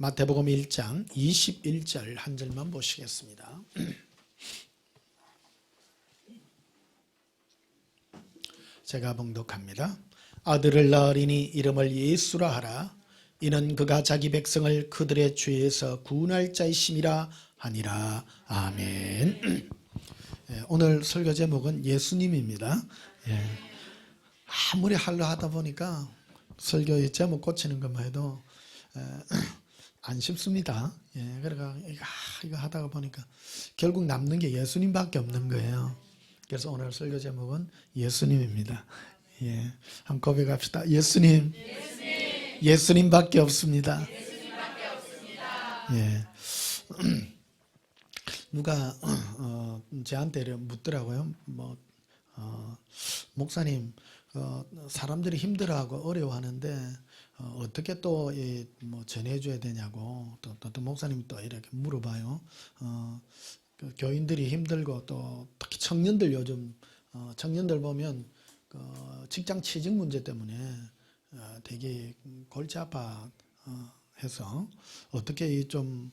마태복음 1장 21절 한 절만 보시겠습니다. 제가 봉독합니다. 아들을 낳으리니 이름을 예수라 하라. 이는 그가 자기 백성을 그들의 죄에서 구원할 자이심이라 하니라. 아멘. 오늘 설교 제목은 예수님입니다. 아무리 하려 하다 보니까 설교의 제목 고치는 것만 해도 안 쉽습니다. 그러니까 이거 하다가 보니까 결국 남는 게 예수님밖에 없는 거예요. 그래서 오늘 설교 제목은 예수님입니다. 한번 고백합시다. 예수님. 예수님밖에 없습니다. 누가 저한테 묻더라고요. 목사님, 사람들이 힘들어하고 어려워하는데 어떻게 또 전해줘야 되냐고 또 목사님이 또 이렇게 물어봐요. 그 교인들이 힘들고 또 특히 청년들 요즘 청년들 보면 직장 취직 문제 때문에 되게 골치 아파 해서 어떻게 좀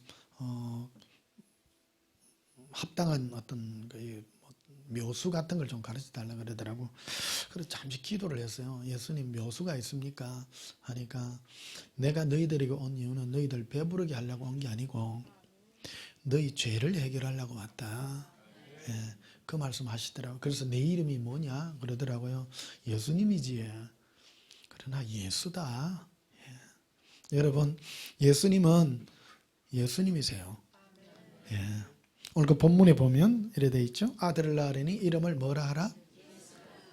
합당한 어떤 묘수 같은 걸 좀 가르쳐 달라 그러더라고. 그래서 잠시 기도를 했어요. 예수님, 묘수가 있습니까? 하니까 내가 너희들에게 온 이유는 너희들 배부르게 하려고 온 게 아니고 너희 죄를 해결하려고 왔다. 그 말씀 하시더라고요. 그래서 내 이름이 뭐냐 그러더라고요. 예수님이지. 그러나 예수다. 여러분, 예수님은 예수님이세요. 오늘 그 본문에 보면 이래 돼 있죠. 아들을 낳으리니 이름을 뭐라 하라?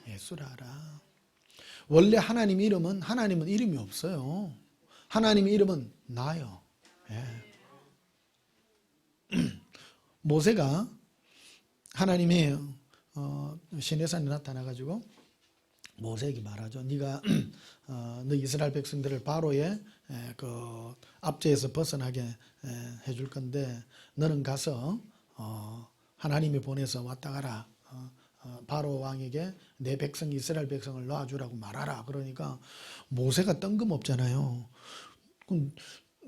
예수라 하라. 원래 하나님 이름은, 하나님은 이름이 없어요. 하나님의 이름은 나요. 모세가 하나님의 시내산에 나타나가지고 모세에게 말하죠. 네가 너 이스라엘 백성들을 바로의 그 압제에서 벗어나게 해줄 건데 너는 가서 하나님이 보내서 왔다 가라. 바로 왕에게 내 백성 이스라엘 백성을 놔주라고 말하라. 그러니까 모세가 뜬금없잖아요. 그럼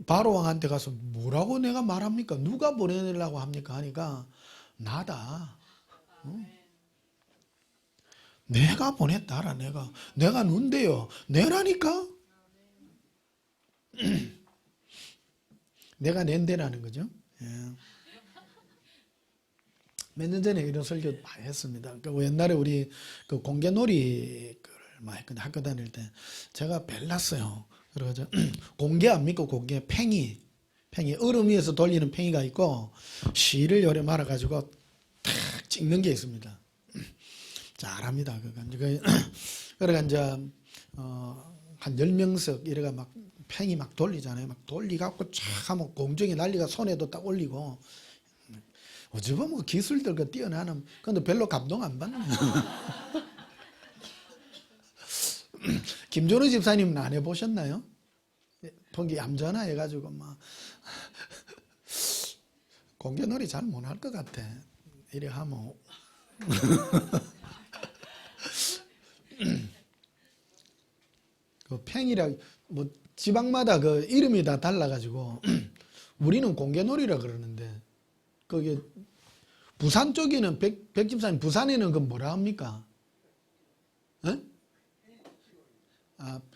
바로 왕한테 가서 뭐라고 내가 말합니까? 누가 보내려고 합니까? 하니까 나다. 내가 보냈다라. 내가 눈대요. 내라니까. 내가 낸대라는 거죠. 몇 년 전에 이런 설교 많이 했습니다. 옛날에 우리 그 공개놀이를 많이 했거든요. 학교 다닐 때 제가 벨났어요. 그래서 공개 압니까? 공개 팽이 얼음 위에서 돌리는 팽이가 있고 실을 요래 말아가지고 탁 찍는 게 있습니다. 잘합니다. 그러니까 이제 한 10명석 이래가 막 팽이 막 돌리잖아요. 막 돌리갖고 쫙 하면 공중에 난리가 손에도 딱 올리고 어찌 보면 기술들 그 뛰어나는 근데 별로 감동 안 받는 김준호 집사님은 안 해보셨나요? 보기 얌전하 해가지고 막 공개놀이 잘 못할 것 같아. 이래 하면 그 팽이라 지방마다 그 이름이 다 달라가지고 우리는 공개놀이라 그러는데 거기 부산 쪽에는 백집사님 부산에는 그 뭐라 합니까?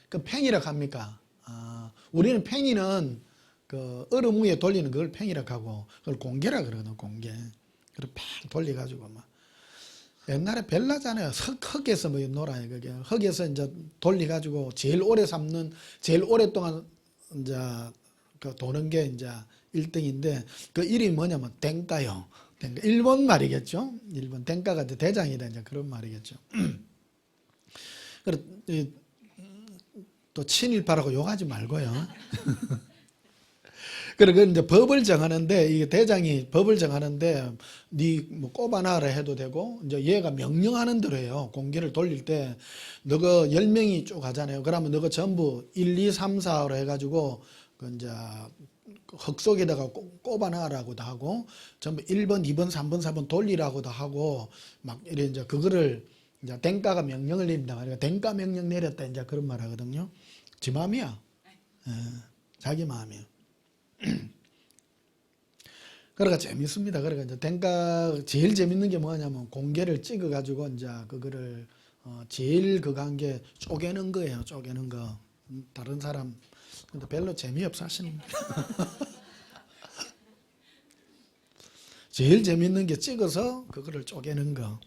그 팽이라고 합니까? 우리는 팽이는 그 얼음 위에 돌리는 그걸 팽이라고 하고 그걸 공개라 그러거든. 공개. 그래 팽 돌려가지고 막 옛날에 벨라잖아요. 흙에서 뭐 놀아요. 그게 흙에서 이제 돌려가지고 제일 오래 삶는 제일 오랫동안 이제 그 도는 게 이제 1등인데 그 이름이 뭐냐면 댕까요. 댕까. 일본 말이겠죠. 일본 댕까가 대장이다 이제 그런 말이겠죠. 그래 또 친일파라고 욕하지 말고요. 그리고 이제 법을 정하는데 이게 대장이 법을 정하는데 네 뭐 꼽아놔라 해도 되고 이제 얘가 명령하는 대로 해요. 공개를 돌릴 때 너가 10명이 쭉 하잖아요. 그러면 너가 전부 1, 2, 3, 4로 해가지고 그 이제 흙 속에다가 꼽아놔라고도 하고 전부 1번, 2번, 3번, 4번 돌리라고도 하고 막 이래 이제 그거를 이제 댕가가 명령을 내린다. 그러니까 댕가 명령 내렸다 이제 그런 말 하거든요. 지 마음이야. 자기 마음이에요. 그러니까 재밌습니다. 그러니까 이제 댕가 제일 재밌는 게 뭐냐면 공개를 찍어 가지고 이제 그거를 제일 그거 한 게 쪼개는 거예요. 쪼개는 거. 다른 사람 근데 별로 재미없어 하시는 거예요. 제일 재밌는 게 찍어서 그거를 쪼개는 거.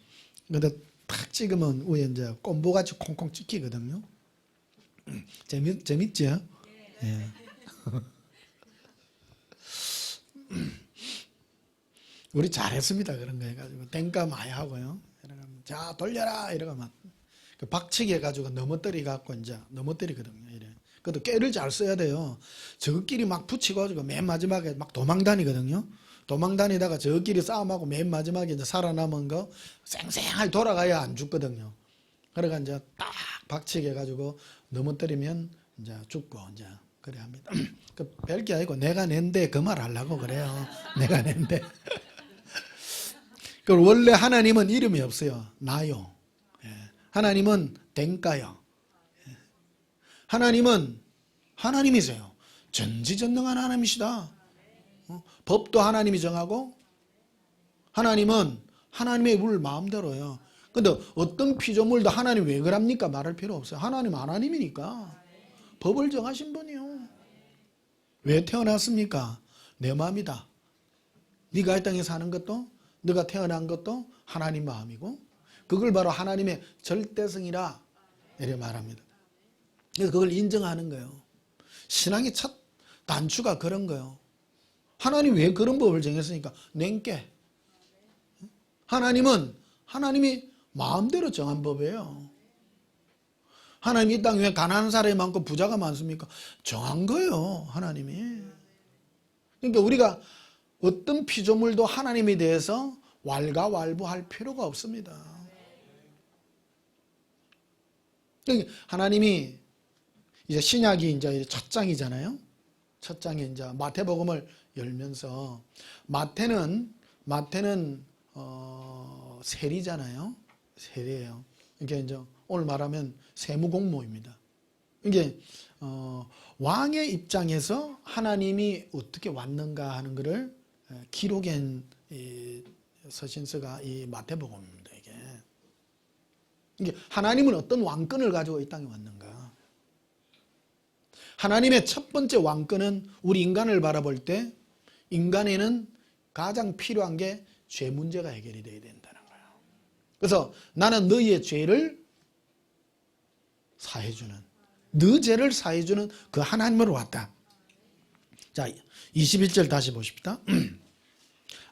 근데 탁 찍으면 위에 이제 꼼보같이 콩콩 찍히거든요. 재밌죠? 예. 우리 잘했습니다. 그런 거 해가지고 땡까 많이 하고요. 이러면 자 돌려라 이러면 그 박치기 해가지고 넘어뜨리 갖고 이제 넘어뜨리거든요. 이래. 그래도 꾀를 잘 써야 돼요. 저끼리 막 붙이고 맨 마지막에 막 도망 다니거든요. 도망 다니다가 저끼리 싸움하고 맨 마지막에 이제 살아남은 거 쌩쌩하게 돌아가야 안 죽거든요. 그러니까 이제 딱 박치기 해가지고 넘어뜨리면 이제 죽고 이제 그래 합니다. 그 별게 아니고 내가 낸데 그 말 하려고 그래요. 내가 낸데. 그 원래 하나님은 이름이 없어요. 나요. 예. 하나님은 댕까요. 예. 하나님은 하나님이세요. 전지전능한 하나님이시다. 법도 하나님이 정하고 하나님은 하나님의 룰 마음대로요. 근데 어떤 피조물도 하나님 왜 그럽니까? 말할 필요 없어요. 하나님 하나님이니까 법을 정하신 분이요. 왜 태어났습니까? 내 마음이다. 네가 이 땅에 사는 것도 네가 태어난 것도 하나님 마음이고 그걸 바로 하나님의 절대성이라 이렇게 말합니다. 그래서 그걸 인정하는 거예요. 신앙의 첫 단추가 그런 거예요. 하나님 왜 그런 법을 정했으니까 낸게 하나님은 하나님이 마음대로 정한 법이에요. 하나님 이 땅에 왜 가난한 사람이 많고 부자가 많습니까? 정한 거예요. 하나님이. 그러니까 우리가 어떤 피조물도 하나님에 대해서 왈가왈부할 필요가 없습니다. 그러니까 하나님이 이제 신약이 이제 첫 장이잖아요. 첫 장에 이제 마태복음을 열면서 마태는 세리잖아요. 세리예요. 이게 이제 오늘 말하면 세무공무입니다. 이게 왕의 입장에서 하나님이 어떻게 왔는가 하는 것을 기록한 서신서가 이 마태복음입니다. 이게 하나님은 어떤 왕권을 가지고 이 땅에 왔는가? 하나님의 첫 번째 왕권은 우리 인간을 바라볼 때 인간에는 가장 필요한 게 죄 문제가 해결이 돼야 된다는 거예요. 그래서 나는 너희의 죄를 사해주는, 너 죄를 사해주는 그 하나님으로 왔다. 자, 21절 다시 보십시다.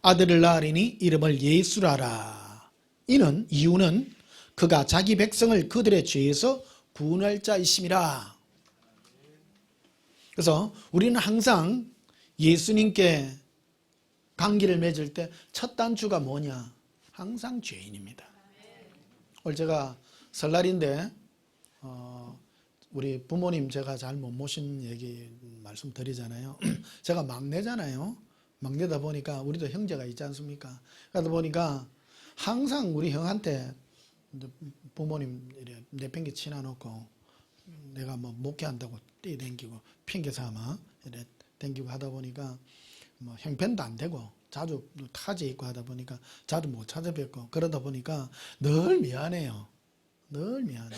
아들을 낳으리니 이름을 예수라라. 이유는 그가 자기 백성을 그들의 죄에서 구원할 자이심이라. 그래서 우리는 항상 예수님께 관계를 맺을 때 첫 단추가 뭐냐? 항상 죄인입니다. 오늘 제가 설날인데 우리 부모님 제가 잘 못 모신 얘기 말씀드리잖아요. 제가 막내잖아요. 막내다 보니까 우리도 형제가 있지 않습니까? 그러다 보니까 항상 우리 형한테 부모님 내팽개 치놔놓고 내가 뭐 목회한다고 뛰댕기고 핑계 삼아 이래 댕기고 하다 보니까 뭐 형편도 안 되고 자주 타지에 있고 하다 보니까 자주 못 찾아뵙고 그러다 보니까 늘 미안해요. 늘 미안해.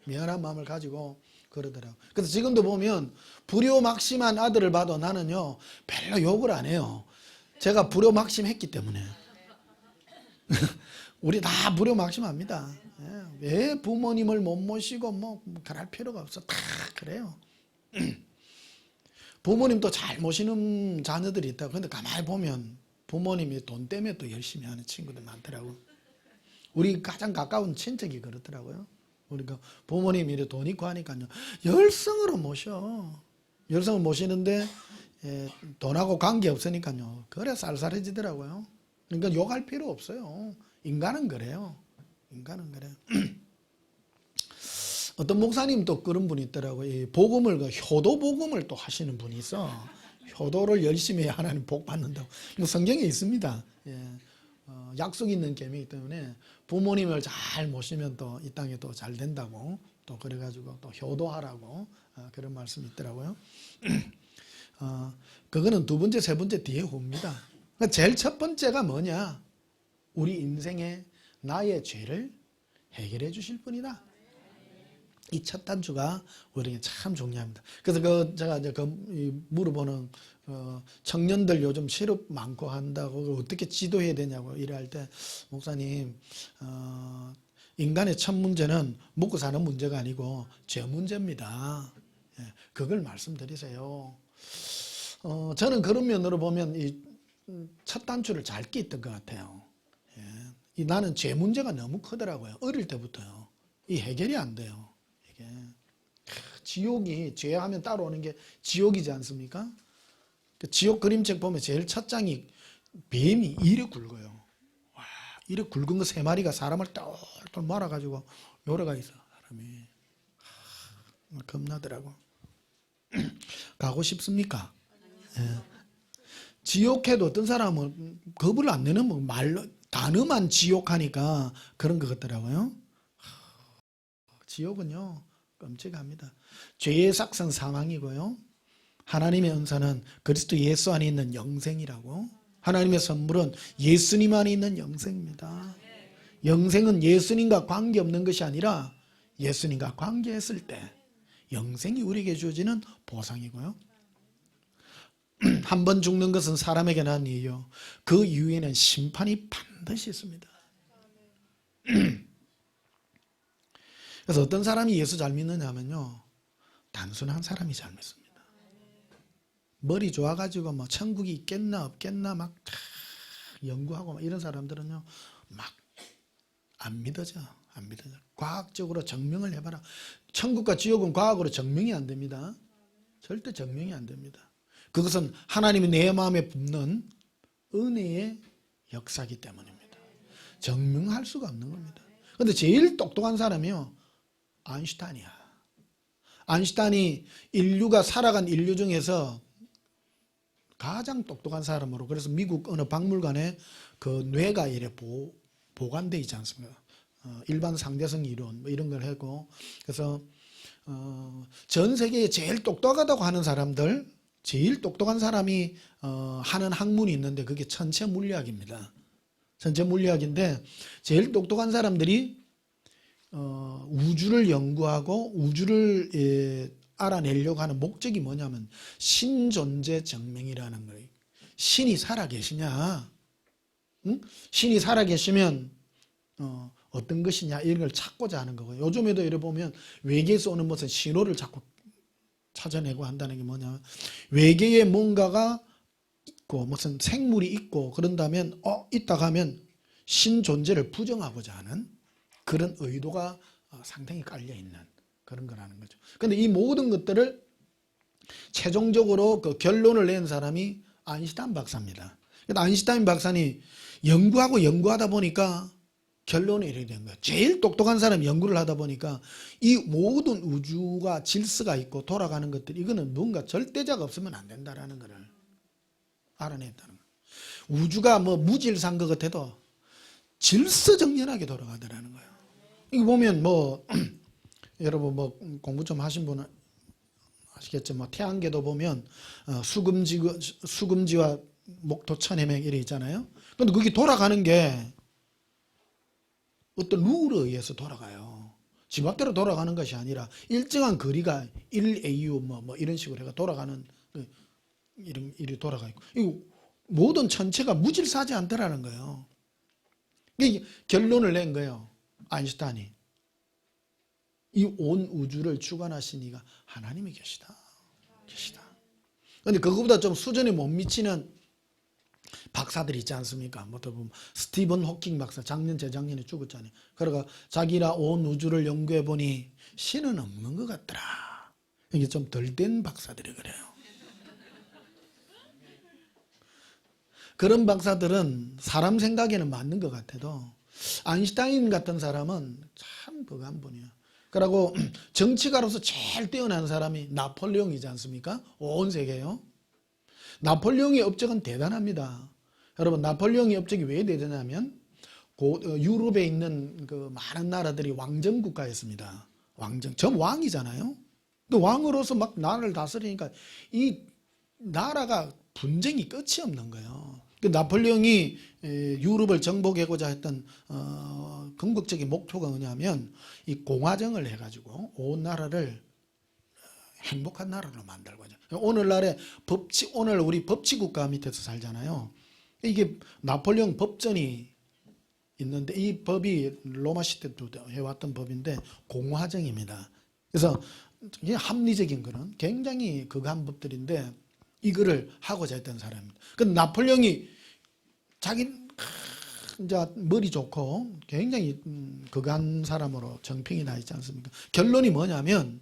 미안한 마음을 가지고 그러더라고요. 그래서 지금도 보면 불효막심한 아들을 봐도 나는요 별로 욕을 안 해요. 제가 불효막심했기 때문에. 우리 다 불효막심합니다. 왜 부모님을 못 모시고 뭐 그럴 필요가 없어. 다 그래요. 부모님도 잘 모시는 자녀들이 있다고. 근데 가만히 보면 부모님이 돈 때문에 또 열심히 하는 친구들 많더라고. 우리 가장 가까운 친척이 그렇더라고요. 우리가 부모님이 이렇게 돈 있고 하니까요. 열성으로 모셔. 열성을 모시는데 돈하고 관계 없으니까요. 그래 쌀쌀해지더라고요. 그러니까 욕할 필요 없어요. 인간은 그래요. 인간은 그래요. 어떤 목사님 또 그런 분이 있더라고요. 이 복음을 효도 복음을 또 하시는 분이 있어. 효도를 열심히 해야 하나님 복 받는다고. 뭐 성경에 있습니다. 약속 있는 계명이기 때문에 부모님을 잘 모시면 또 이 땅에 또 잘 된다고 또 그래가지고 또 효도하라고 그런 말씀이 있더라고요. 그거는 두 번째, 세 번째 뒤에 옵니다. 그러니까 제일 첫 번째가 뭐냐? 우리 인생의 나의 죄를 해결해 주실 분이다. 이 첫 단추가 우리에게 참 중요합니다. 그래서 제가 이제 물어보는 청년들 요즘 실업 많고 한다고 어떻게 지도해야 되냐고 일할 때 목사님 인간의 첫 문제는 먹고 사는 문제가 아니고 죄 문제입니다. 예, 그걸 말씀드리세요. 저는 그런 면으로 보면 이 첫 단추를 잘 끼었던 것 같아요. 예, 나는 죄 문제가 너무 크더라고요. 어릴 때부터요. 이 해결이 안 돼요. 이게 지옥이 죄하면 따라오는 게 지옥이지 않습니까? 그 지옥 그림책 보면 제일 첫 장이 뱀이 이래 굵어요. 와, 이래 굵은 거 세 마리가 사람을 똘똘 말아가지고 요래가 있어. 사람이 겁나더라고. 가고 싶습니까? 예. 지옥해도 어떤 사람은 겁을 안 내는 뭐 말로 단어만 지옥하니까 그런 것 같더라고요. 지옥은요 끔찍합니다. 죄의 삭선 사망이고요. 하나님의 은사는 그리스도 예수 안에 있는 영생이라고. 하나님의 선물은 예수님 안에 있는 영생입니다. 영생은 예수님과 관계없는 것이 아니라 예수님과 관계했을 때 영생이 우리에게 주어지는 보상이고요. 한 번 죽는 것은 사람에게 난 일이요. 그 이후에는 심판이 반드시 있습니다. 그래서 어떤 사람이 예수 잘 믿느냐 하면요. 단순한 사람이 잘 믿습니다. 머리 좋아가지고 뭐 천국이 있겠나 없겠나 막 연구하고 막 이런 사람들은요. 막 안 믿어져. 안 믿어져. 과학적으로 증명을 해봐라. 천국과 지옥은 과학으로 증명이 안 됩니다. 절대 증명이 안 됩니다. 그것은 하나님이 내 마음에 붓는 은혜의 역사이기 때문입니다. 증명할 수가 없는 겁니다. 그런데 제일 똑똑한 사람이요. 아인슈타인이야. 아인슈타인이 인류가 살아간 인류 중에서 가장 똑똑한 사람으로 그래서 미국 어느 박물관에 그 뇌가 이래 보관되어 있지 않습니까? 일반 상대성 이론 뭐 이런 걸 하고 그래서 전 세계에 제일 똑똑하다고 하는 사람들 제일 똑똑한 사람이 하는 학문이 있는데 그게 천체 물리학입니다. 천체 물리학인데 제일 똑똑한 사람들이 우주를 연구하고 우주를 알아내려고 하는 목적이 뭐냐면 신존재 증명이라는 거예요. 신이 살아계시냐? 응? 신이 살아계시면 어떤 것이냐 이런 걸 찾고자 하는 거고요. 요즘에도 이래 보면 외계에서 오는 무슨 신호를 자꾸 찾아내고 한다는 게 뭐냐면 외계에 뭔가가 있고 무슨 생물이 있고 그런다면 있다 하면 신존재를 부정하고자 하는 그런 의도가 상당히 깔려있는 그런 거라는 거죠. 그런데 이 모든 것들을 최종적으로 그 결론을 낸 사람이 아인슈타인 박사입니다. 아인슈타인 박사님 연구하다 보니까 결론이 이렇게 된 거예요. 제일 똑똑한 사람이 연구를 하다 보니까 이 모든 우주가 질서가 있고 돌아가는 것들 이거는 뭔가 절대자가 없으면 안 된다라는 것을 알아냈다는 거예요. 우주가 뭐 무질서한 것 같아도 질서정연하게 돌아가더라는 거예요. 이거 보면 뭐 여러분 뭐 공부 좀 하신 분은 아시겠죠? 뭐 태양계도 보면 수금지와 목토 천해명 이래 있잖아요. 근데 그게 돌아가는 게 어떤 룰에 의해서 돌아가요. 지 맘대로 돌아가는 것이 아니라 일정한 거리가 1AU 뭐 이런 식으로 해가 돌아가는 이렇게 돌아가 있고 이 모든 천체가 무질서하지 않더라는 거예요. 이게 결론을 낸 거예요. 아인슈타인이. 이 온 우주를 주관하신 이가 하나님이 계시다. 그런데 그거보다 좀 수준에 못 미치는 박사들 있지 않습니까? 뭐 보면 스티븐 호킹 박사 작년 재작년에 죽었잖아요. 그러니까 자기라 온 우주를 연구해 보니 신은 없는 것 같더라. 이게 좀 덜 된 박사들이 그래요. 그런 박사들은 사람 생각에는 맞는 것 같아도 아인슈타인 같은 사람은 참 그한 분이야. 그리고 정치가로서 제일 뛰어난 사람이 나폴레옹이지 않습니까? 온 세계요. 나폴레옹의 업적은 대단합니다. 여러분 나폴레옹의 업적이 왜 대단하냐면 유럽에 있는 그 많은 나라들이 왕정 국가였습니다. 전 왕이잖아요. 그 왕으로서 막 나라를 다스리니까 이 나라가 분쟁이 끝이 없는 거예요. 그 나폴레옹이 유럽을 정복하고자 했던 궁극적인 목표가 뭐냐면 이 공화정을 해가지고 온 나라를 행복한 나라로 만들고자. 오늘날의 오늘 우리 법치국가 밑에서 살잖아요. 이게 나폴레옹 법전이 있는데 이 법이 로마 시대 때도 해왔던 법인데 공화정입니다. 그래서 합리적인 그런 굉장히 극한 법들인데 이거를 하고자 했던 사람입니다. 근데 나폴레옹이 자기 이제 머리 좋고 굉장히 극한 사람으로 정평이 나 있지 않습니까? 결론이 뭐냐면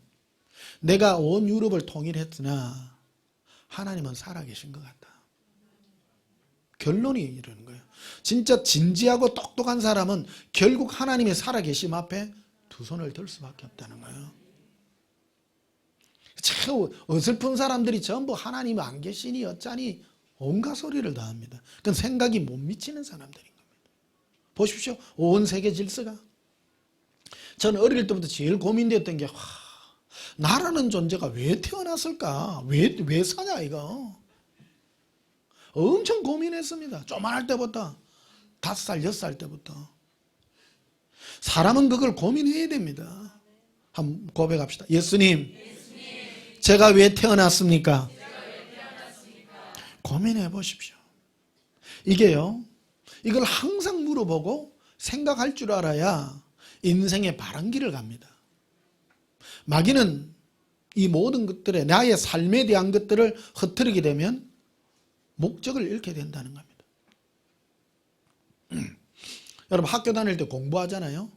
내가 온 유럽을 통일했으나 하나님은 살아계신 것 같다. 결론이 이러는 거예요. 진짜 진지하고 똑똑한 사람은 결국 하나님의 살아계심 앞에 두 손을 들 수밖에 없다는 거예요. 참 어설픈 사람들이 전부 하나님 안 계시니 어쩌니 온갖 소리를 다 합니다. 그건 생각이 못 미치는 사람들인 겁니다. 보십시오. 온 세계 질서가. 저는 어릴 때부터 제일 고민되었던 게 나라는 존재가 왜 태어났을까? 왜 사냐 이거. 엄청 고민했습니다. 조만할 때부터 5살, 6살 때부터. 사람은 그걸 고민해야 됩니다. 한번 고백합시다. 예수님, 제가 왜 태어났습니까? 고민해 보십시오. 이게요, 이걸 항상 물어보고 생각할 줄 알아야 인생의 바른 길을 갑니다. 마귀는 이 모든 것들에 나의 삶에 대한 것들을 흐트리게 되면 목적을 잃게 된다는 겁니다. 여러분 학교 다닐 때 공부하잖아요.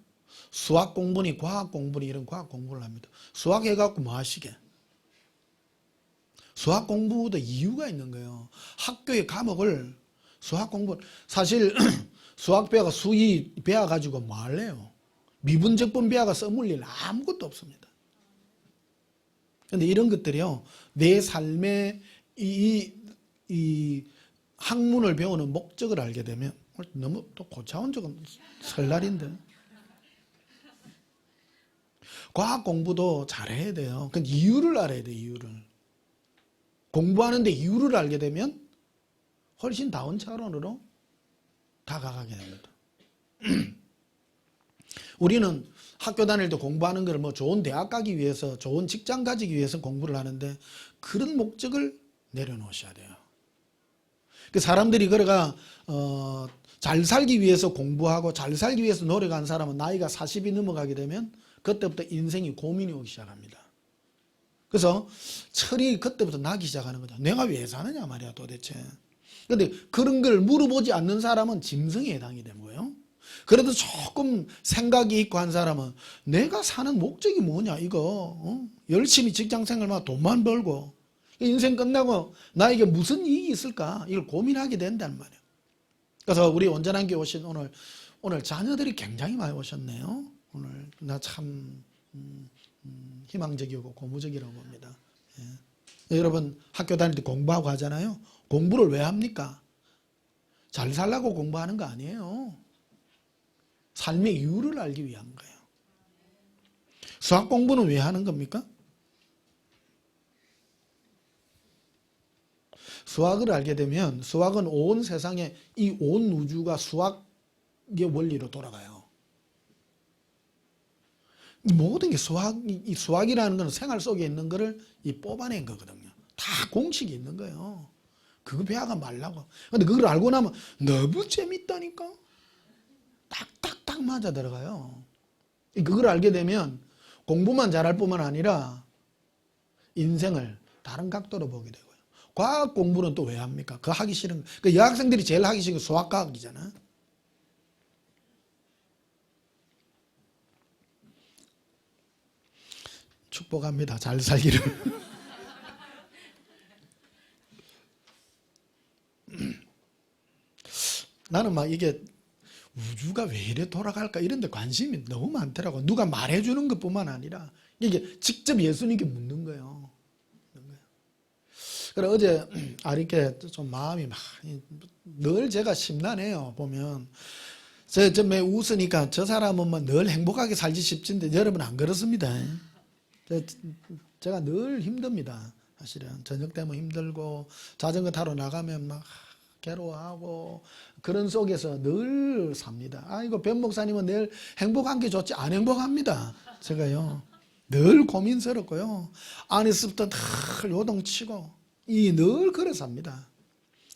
수학 공부니 과학 공부니 이런 과학 공부를 합니다. 수학 해갖고 뭐 하시게? 수학 공부도 이유가 있는 거예요. 학교의 과목을 수학 공부 사실 수학 배워가 수의 배워가지고 뭐 할래요? 미분적분 배워가 써물 일 아무것도 없습니다. 그런데 이런 것들이요 내 삶의 이 학문을 배우는 목적을 알게 되면 너무 또 고차원 적은 설날인데 과학 공부도 잘해야 돼요. 근데 이유를 알아야 돼요. 이유를 공부하는데 이유를 알게 되면 훨씬 다운 차원으로 다가가게 됩니다. 우리는 학교 다닐 때 공부하는 걸 뭐 좋은 대학 가기 위해서 좋은 직장 가지기 위해서 공부를 하는데 그런 목적을 내려놓으셔야 돼요. 그 사람들이 그래가 잘 살기 위해서 공부하고 잘 살기 위해서 노력한 사람은 나이가 40이 넘어가게 되면 그때부터 인생이 고민이 오기 시작합니다. 그래서 철이 그때부터 나기 시작하는 거죠. 내가 왜 사느냐 말이야 도대체. 그런데 그런 걸 물어보지 않는 사람은 짐승에 해당이 되는 거예요. 그래도 조금 생각이 있고 한 사람은 내가 사는 목적이 뭐냐 이거 열심히 직장생활만 돈만 벌고 인생 끝나고 나에게 무슨 이익이 있을까 이걸 고민하게 된단 말이에요. 그래서 우리 온전한 교회 오신 오늘 자녀들이 굉장히 많이 오셨네요. 오늘 나 참 희망적이고 고무적이라고 봅니다. 예. 여러분 학교 다닐 때 공부하고 하잖아요. 공부를 왜 합니까? 잘 살라고 공부하는 거 아니에요. 삶의 이유를 알기 위한 거예요. 수학 공부는 왜 하는 겁니까? 수학을 알게 되면 수학은 온 세상에 이 온 우주가 수학의 원리로 돌아가요. 이 모든 게 이 수학이라는 것은 생활 속에 있는 거를 뽑아낸 거거든요. 다 공식이 있는 거예요. 그거 배워가 말라고. 근데 그걸 알고 나면 너무 재밌다니까. 딱딱딱 맞아 들어가요. 그걸 알게 되면 공부만 잘할 뿐만 아니라 인생을 다른 각도로 보게 되고요. 과학 공부는 또 왜 합니까? 그거 하기 싫은 거. 그 여학생들이 제일 하기 싫은 게 수학과학이잖아. 축복합니다. 잘 살기를. 나는 막 이게 우주가 왜 이래 돌아갈까 이런 데 관심이 너무 많더라고. 누가 말해주는 것뿐만 아니라 이게 직접 예수님께 묻는 거예요. 그래 어제 이렇게 좀 마음이 막 늘 제가 심란해요. 보면 저 매 웃으니까 저 사람은 뭐 늘 행복하게 살지 싶은데 여러분 안 그렇습니다. 제가 늘 힘듭니다. 사실은 저녁 되면 힘들고 자전거 타러 나가면 막 괴로워하고 그런 속에서 늘 삽니다. 아이고 변 목사님은 늘 행복한 게 좋지 안 행복합니다. 제가요 늘 고민스럽고요 안에서부터 늘 요동치고 이 늘 그래 삽니다.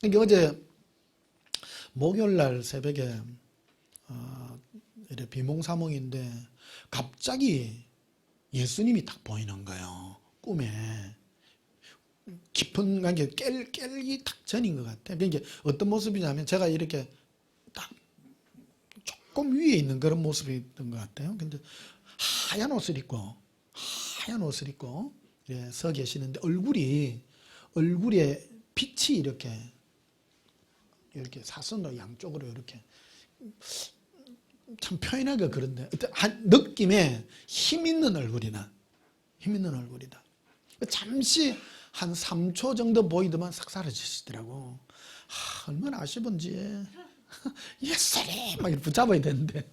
그러니까 어제 목요일 날 새벽에 이래 비몽사몽인데 갑자기 예수님이 딱 보이는 거예요. 꿈에. 깊은 관계 깰기 딱 전인 것 같아요. 그러니까 어떤 모습이냐면 제가 이렇게 딱 조금 위에 있는 그런 모습이었던 것 같아요. 근데 하얀 옷을 입고 예, 서 계시는데 얼굴에 빛이 이렇게 사선으로 양쪽으로 이렇게 참 표현하기가 그런데 한 느낌에 힘 있는 얼굴이다. 잠시 한 3초 정도 보이더만 싹 사라지시더라고. 얼마나 아쉬운지 예수님 막 이렇게 붙잡아야 되는데.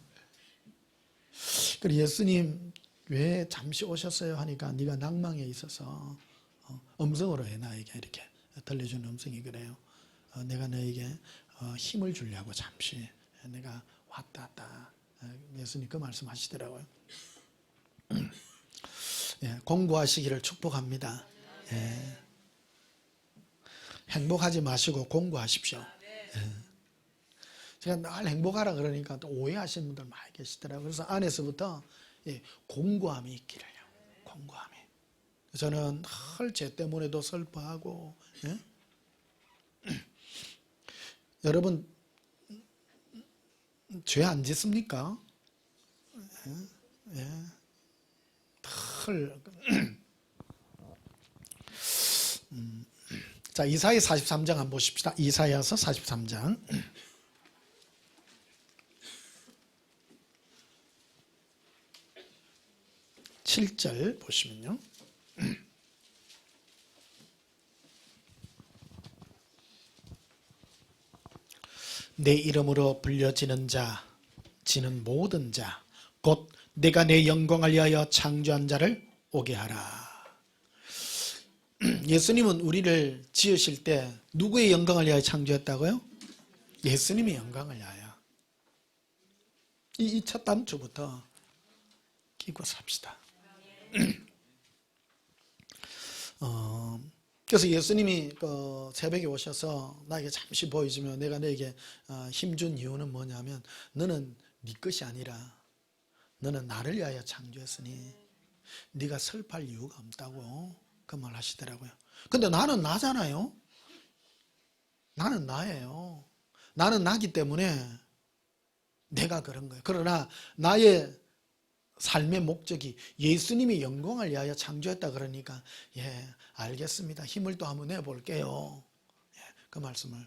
그래 예수님 왜 잠시 오셨어요 하니까 네가 낭망에 있어서 음성으로 해 나에게 이렇게 들려주는 음성이 그래요. 내가 너에게 힘을 주려고 잠시 내가 왔다. 예수님 그 말씀하시더라고요. 예, 공부하시기를 축복합니다. 예. 행복하지 마시고 공부하십시오. 예. 제가 늘 행복하라 그러니까 또 오해하시는 분들 많이 계시더라고요. 그래서 안에서부터 예, 공고함이 있기를요. 공고함이. 저는 늘 죄 때문에도 슬퍼하고 예? 여러분 죄 안 짓습니까? 예. 예. 자, 이사야 43장 한번 보십시다. 이사야서 43장 7절 보시면요. 내 이름으로 불려지는 자, 지는 모든 자, 곧 내가 내 영광을 위하여 창조한 자를 오게 하라. 예수님은 우리를 지으실 때 누구의 영광을 위하여 창조했다고요? 예수님의 영광을 위하여. 이 첫 단추부터 끼고 삽시다. 그래서 예수님이 새벽에 오셔서 나에게 잠시 보여주며 내가 너에게 힘준 이유는 뭐냐면 너는 네 것이 아니라 너는 나를 위하여 창조했으니 네가 슬퍼할 이유가 없다고 그 말 하시더라고요. 근데 나는 나잖아요. 나는 나예요. 나는 나기 때문에 내가 그런 거예요. 그러나 나의 삶의 목적이 예수님의 영광을 위하여 창조했다 그러니까 예 알겠습니다. 힘을 또 한번 내볼게요. 예, 그 말씀을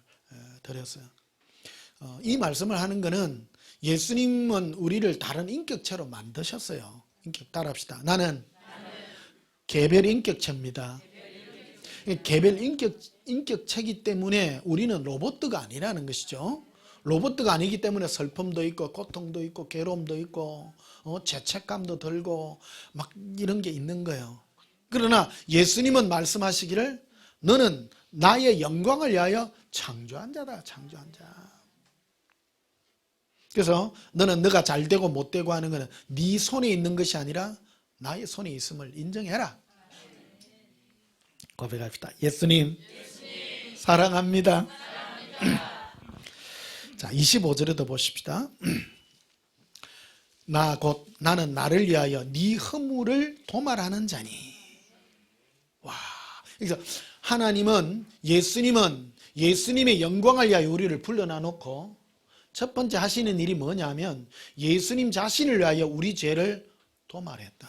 드렸어요. 이 말씀을 하는 거는 예수님은 우리를 다른 인격체로 만드셨어요. 인격 따라합시다. 나는 개별 인격체입니다. 개별 인격체이기 때문에 우리는 로봇가 아니라는 것이죠. 로봇가 아니기 때문에 슬픔도 있고 고통도 있고 괴로움도 있고 죄책감도 들고 막 이런 게 있는 거예요. 그러나 예수님은 말씀하시기를 너는 나의 영광을 위하여 창조한 자다. 창조한 자. 그래서 너는 너가 잘되고 못되고 하는 것은 네 손에 있는 것이 아니라 나의 손에 있음을 인정해라. 고백합시다. 예수님, 사랑합니다. 자, 25절에도 보십시다. 나는 나를 위하여 네 허물을 도말하는 자니. 와, 그래서 하나님은 예수님의 영광을 위하여 우리를 불러놔 놓고 첫 번째 하시는 일이 뭐냐면 예수님 자신을 위하여 우리 죄를 도말했다.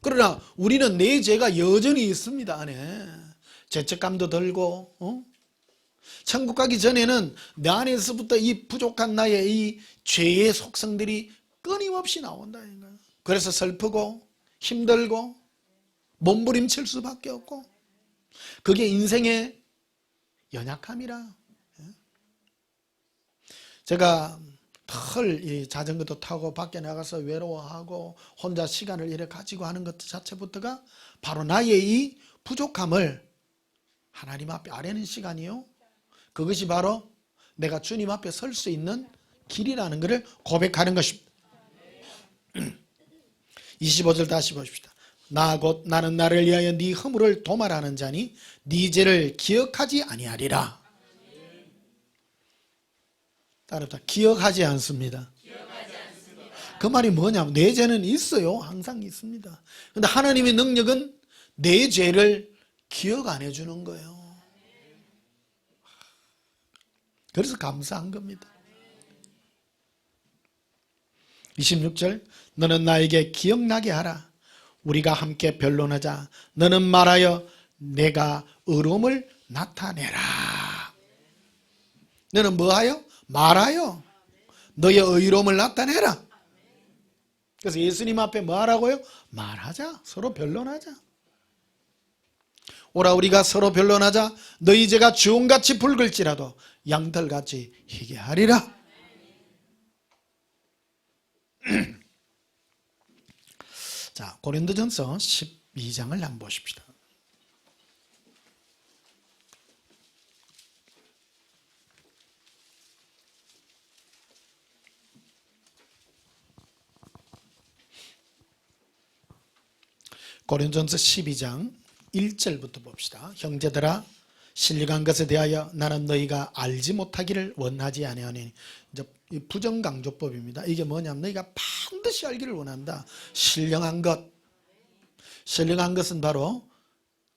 그러나 우리는 내 죄가 여전히 있습니다. 안에 죄책감도 들고 천국 가기 전에는 내 안에서부터 이 부족한 나의 이 죄의 속성들이 끊임없이 나온다. 그래서 슬프고 힘들고 몸부림칠 수밖에 없고 그게 인생의 연약함이라. 제가 이 자전거도 타고 밖에 나가서 외로워하고 혼자 시간을 이렇게 가지고 하는 것 자체부터가 바로 나의 이 부족함을 하나님 앞에 아뢰는 시간이요. 그것이 바로 내가 주님 앞에 설 수 있는 길이라는 것을 고백하는 것입니다. 25절 다시 보십시다. 나 곧 나는 나를 위하여 네 허물을 도말하는 자니 네 죄를 기억하지 아니하리라. 따르다 기억하지 않습니다. 그 말이 뭐냐면 내 죄는 있어요. 항상 있습니다. 그런데 하나님의 능력은 내 죄를 기억 안 해주는 거예요. 그래서 감사한 겁니다. 26절 너는 나에게 기억나게 하라. 우리가 함께 변론하자. 너는 말하여 내가 의로움을 나타내라. 너는 뭐하여? 말하여 너의 의로움을 나타내라. 그래서 예수님 앞에 뭐 하라고요? 말하자. 서로 변론하자. 오라 우리가 서로 변론하자. 너희 죄가 주홍같이 붉을지라도 양털같이 희게 하리라. 자, 고린도전서 12장을 한번 보십시다. 고린도전서 12장 1절부터 봅시다. 형제들아 신령한 것에 대하여 나는 너희가 알지 못하기를 원하지 아니하니. 이제 부정강조법입니다. 이게 뭐냐면 너희가 반드시 알기를 원한다. 신령한 것. 신령한 것은 바로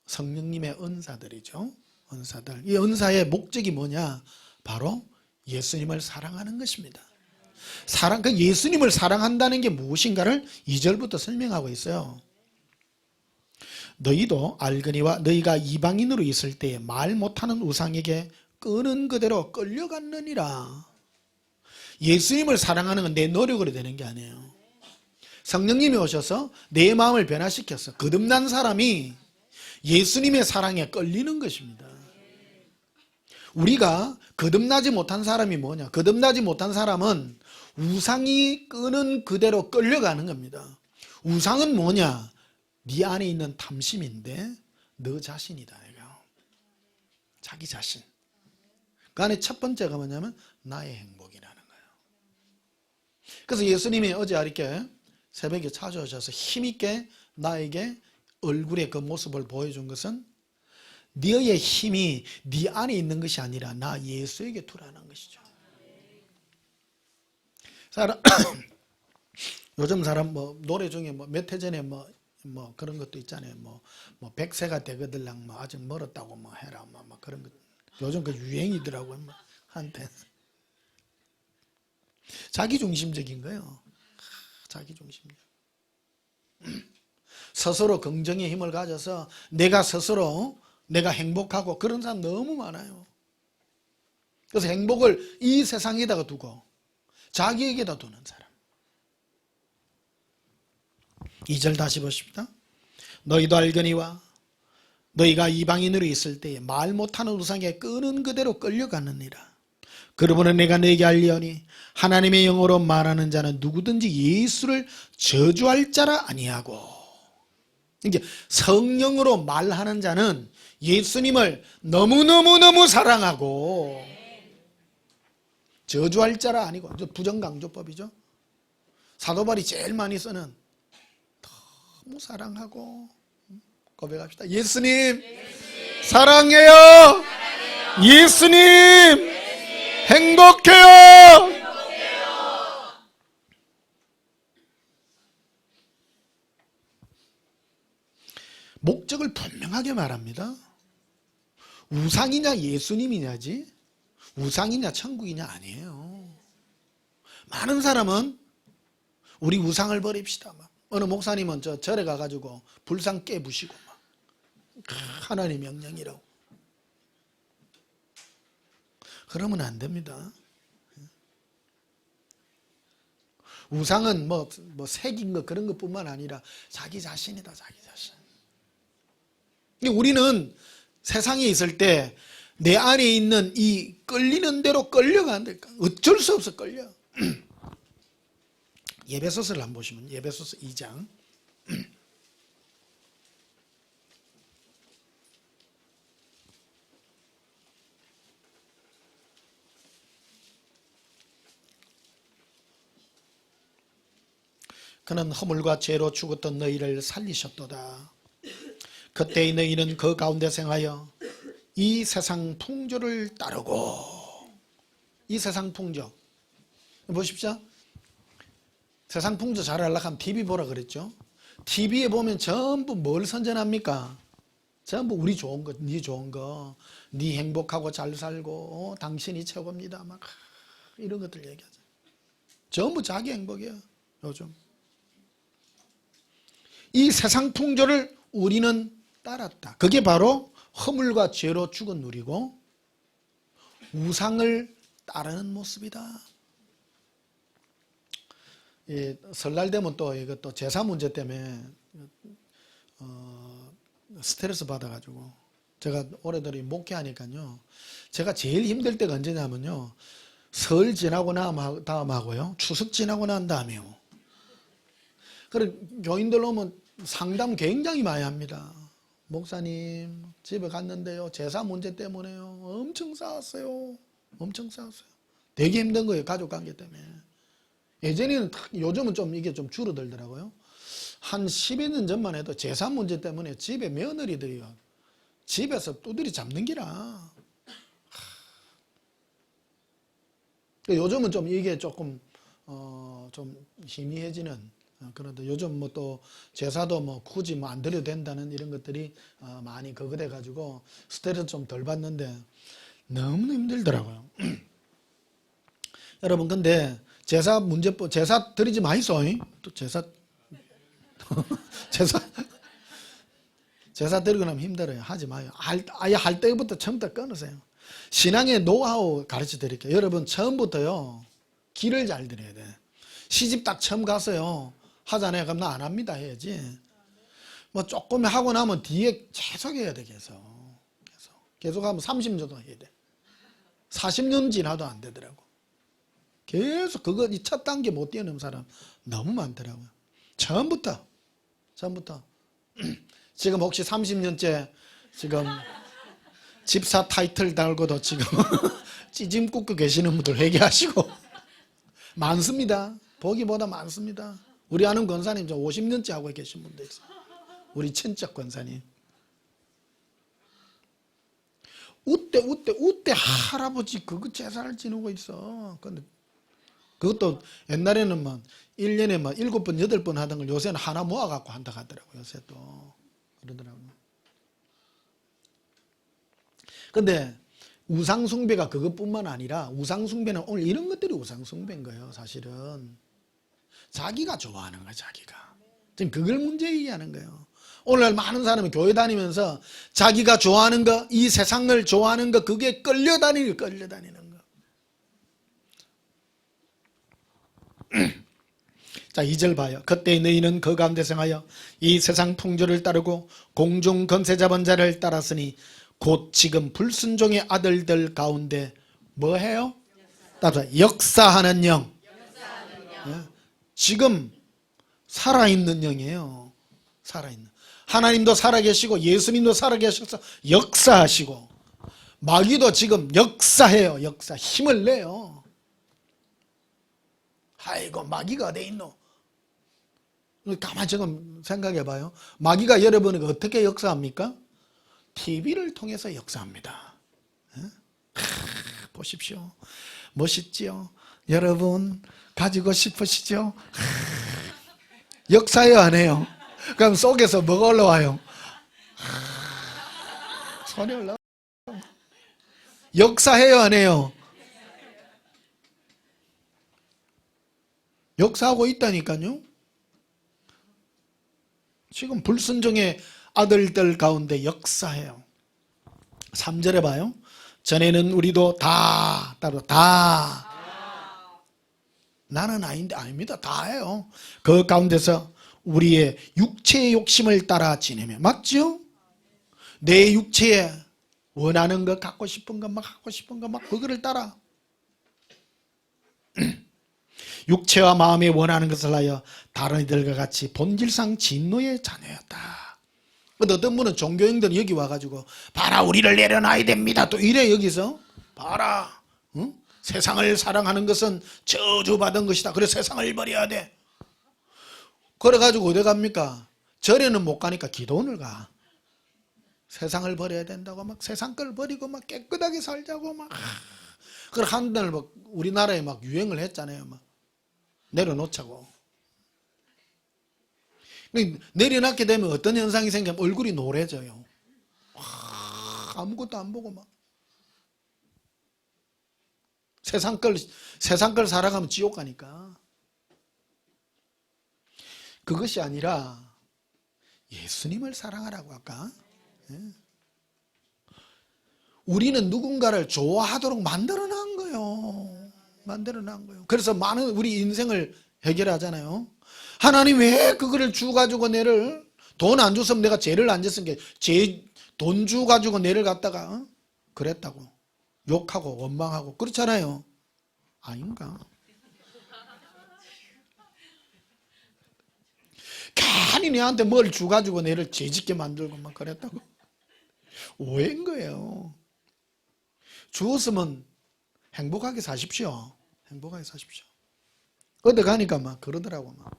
성령님의 은사들이죠. 은사들. 이 은사의 목적이 뭐냐? 바로 예수님을 사랑하는 것입니다. 그 예수님을 사랑한다는 게 무엇인가를 2절부터 설명하고 있어요. 너희도 알거니와 너희가 이방인으로 있을 때에 말 못하는 우상에게 끄는 그대로 끌려갔느니라. 예수님을 사랑하는 건 내 노력으로 되는 게 아니에요. 성령님이 오셔서 내 마음을 변화시켜서 거듭난 사람이 예수님의 사랑에 끌리는 것입니다. 우리가 거듭나지 못한 사람이 뭐냐? 거듭나지 못한 사람은 우상이 끄는 그대로 끌려가는 겁니다. 우상은 뭐냐? 네 안에 있는 탐심인데 너 자신이다. 내가 자기 자신. 그 안에 첫 번째가 뭐냐면 나의 행복이라는 거예요. 그래서 예수님이 어제 이렇게 새벽에 찾아오셔서 힘있게 나에게 얼굴의 그 모습을 보여준 것은 너의 힘이 네 안에 있는 것이 아니라 나 예수에게 두라는 것이죠. 요즘 사람 노래 중에 몇 해 전에 그런 것도 있잖아요. 100세가 되거들랑 아직 멀었다고 해라. 그런 것. 요즘 그 유행이더라고요. 한때. 자기중심적인 거예요. 자기중심적. 스스로 긍정의 힘을 가져서 내가 행복하고 그런 사람 너무 많아요. 그래서 행복을 이 세상에다가 두고 자기에게다 두는 사람. 2절 다시 보십시다. 너희도 알거니와 너희가 이방인으로 있을 때에 말 못하는 우상에 끄는 그대로 끌려가느니라. 그러므로 내가 너에게 알리오니 하나님의 영으로 말하는 자는 누구든지 예수를 저주할 자라 아니하고. 이제 성령으로 말하는 자는 예수님을 너무너무너무 사랑하고 저주할 자라 아니고. 부정강조법이죠. 사도 바울이 제일 많이 쓰는 너무 사랑하고. 고백합시다. 예수님, 사랑해요. 예수님, 행복해요. 목적을 분명하게 말합니다. 우상이냐 예수님이냐지 우상이냐 천국이냐 아니에요. 많은 사람은 우리 우상을 버립시다. 어느 목사님은 절에 가가지고 불상 깨부시고 하나님의 명령이라고. 그러면 안 됩니다. 우상은 새긴 거 그런 것뿐만 아니라 자기 자신이다. 자기 자신. 우리는 세상에 있을 때 내 안에 있는 이 끌리는 대로 끌려간다니까. 어쩔 수 없어 끌려. 예배소서를 한번 보시면 예배소서 2장 그는 허물과 죄로 죽었던 너희를 살리셨도다. 그때의 너희는 그 가운데 생하여 이 세상 풍조를 따르고, 이 세상 풍조 보십시오. 세상 풍조 잘 알려고 하면 TV 보라 그랬죠. TV에 보면 전부 뭘 선전합니까? 전부 우리 좋은 거, 네 좋은 거, 네 행복하고 잘 살고 당신이 최고입니다. 막 이런 것들 얘기하죠. 전부 자기 행복이에요. 요즘 이 세상 풍조를 우리는 따랐다. 그게 바로 허물과 죄로 죽은 우리고 우상을 따르는 모습이다. 설날 되면 또 이것도 제사 문제 때문에 스트레스 받아가지고 제가 올해들이 목회하니까요. 제가 제일 힘들 때가 언제냐면요. 설 지나고 다음하고요. 추석 지나고 난 다음에요. 그래 교인들 오면 상담 굉장히 많이 합니다. 목사님 집에 갔는데요. 제사 문제 때문에요. 엄청 싸웠어요. 엄청 싸웠어요. 되게 힘든 거예요. 가족관계 때문에. 예전에는 요즘은 좀 이게 좀 줄어들더라고요. 한 10여 년 전만 해도 제사 문제 때문에 집에 며느리들이요. 집에서 두드리 잡는 기라. 요즘은 좀 이게 조금 좀 희미해지는 그런데 요즘 뭐 또 제사도 뭐 굳이 뭐 안 드려도 된다는 이런 것들이 많이 그거 돼 가지고 스트레스 좀 덜 받는데 너무 힘들더라고요. 여러분 근데 제사 문제 제사 드리지 마이소. 또 제사 제사 드리고 나면 힘들어요. 하지 마요. 아예 할 때부터 처음부터 끊으세요. 신앙의 노하우 가르쳐 드릴게요. 여러분 처음부터요. 길을 잘 들여야 돼. 시집 딱 처음 가서요. 하잖아요. 그럼 나 안 합니다 해야지. 뭐 조금 하고 나면 뒤에 계속 해야 돼. 계속 하면 30년도 해야 돼. 40년 지나도 안 되더라고. 계속 그거 이 첫 단계 못 뛰어넘는 사람 너무 많더라고요. 처음부터 지금 혹시 30년째 지금 집사 타이틀 달고도 지금 찌짐 굽고 계시는 분들 회개하시고 많습니다. 보기보다 많습니다. 우리 아는 권사님 저 50년째 하고 계신 분도 있어요. 우리 친척 권사님. 우때 할아버지 그거 제사를 지내고 있어. 근데 그것도 옛날에는 막 1년에 막 7번, 8번 하던 걸 요새는 하나 모아갖고 한다 하더라고요. 요새 또. 그러더라고요. 근데 우상숭배가 그것뿐만 아니라 우상숭배는 오늘 이런 것들이 우상숭배인 거예요. 사실은. 자기가 좋아하는 거야, 자기가. 지금 그걸 문제 얘기하는 거예요. 오늘날 많은 사람이 교회 다니면서 자기가 좋아하는 거, 이 세상을 좋아하는 거, 그게 끌려다니는 거. 자, 2절 봐요. 그때 너희는 그 가운데 생하여 이 세상 풍조를 따르고 공중 권세 잡은 자를 따랐으니 곧 지금 불순종의 아들들 가운데 뭐 해요? 역사하는 영. 지금 살아있는 영이에요. 살아있는. 하나님도 살아계시고 예수님도 살아계셔서 역사하시고 마귀도 지금 역사해요. 역사. 힘을 내요. 아이고 마귀가 어디 있노? 가만히 지금 생각해 봐요. 마귀가 여러분에게 어떻게 역사합니까? TV를 통해서 역사합니다. 보십시오. 멋있지요? 여러분 가지고 싶으시죠? 역사해요 안 해요? 그럼 속에서 뭐가 올라와요? 소리 올라와요. 역사해요 안 해요? 역사하고 있다니까요. 지금 불순종의 아들들 가운데 역사해요. 3절에 봐요. 전에는 우리도 다 나는 아닌데 아닙니다. 다예요. 그 가운데서 우리의 육체의 욕심을 따라 지내며 맞죠? 내 육체에 원하는 거 갖고 싶은 거 막 그거를 따라 육체와 마음에 원하는 것을 하여 다른 이들과 같이 본질상 진노의 자녀였다. 어떤 분은 종교인들은 여기 와가지고 봐라 우리를 내려놔야 됩니다. 또 이래 여기서 봐라 응? 세상을 사랑하는 것은 저주받은 것이다. 그래서 세상을 버려야 돼. 그래가지고 어디 갑니까? 절에는 못 가니까 기도원을 가. 세상을 버려야 된다고 막 세상 걸 버리고 막 깨끗하게 살자고 막. 그걸 한날 막 우리나라에 막 유행을 했잖아요. 막 내려놓자고. 내려놓게 되면 어떤 현상이 생기면 얼굴이 노래져요. 아무것도 안 보고 막. 세상 걸 살아가면 지옥 가니까. 그것이 아니라 예수님을 사랑하라고 아까. 우리는 누군가를 좋아하도록 만들어 놓은 거예요. 만들어 놓은 거예요. 그래서 많은 우리 인생을 해결하잖아요. 하나님 왜 그거를 주가지고 내를 돈 안 줬으면 내가 죄를 안 졌으니까 돈 주가지고 내를 갖다가 그랬다고 욕하고 원망하고 그렇잖아요. 아닌가? 괜히 내한테 뭘 주가지고 내를 죄짓게 만들고 막 그랬다고. 오해인 거예요. 주었으면 행복하게 사십시오. 행복하게 사십시오. 어디 가니까 막 그러더라고. 막.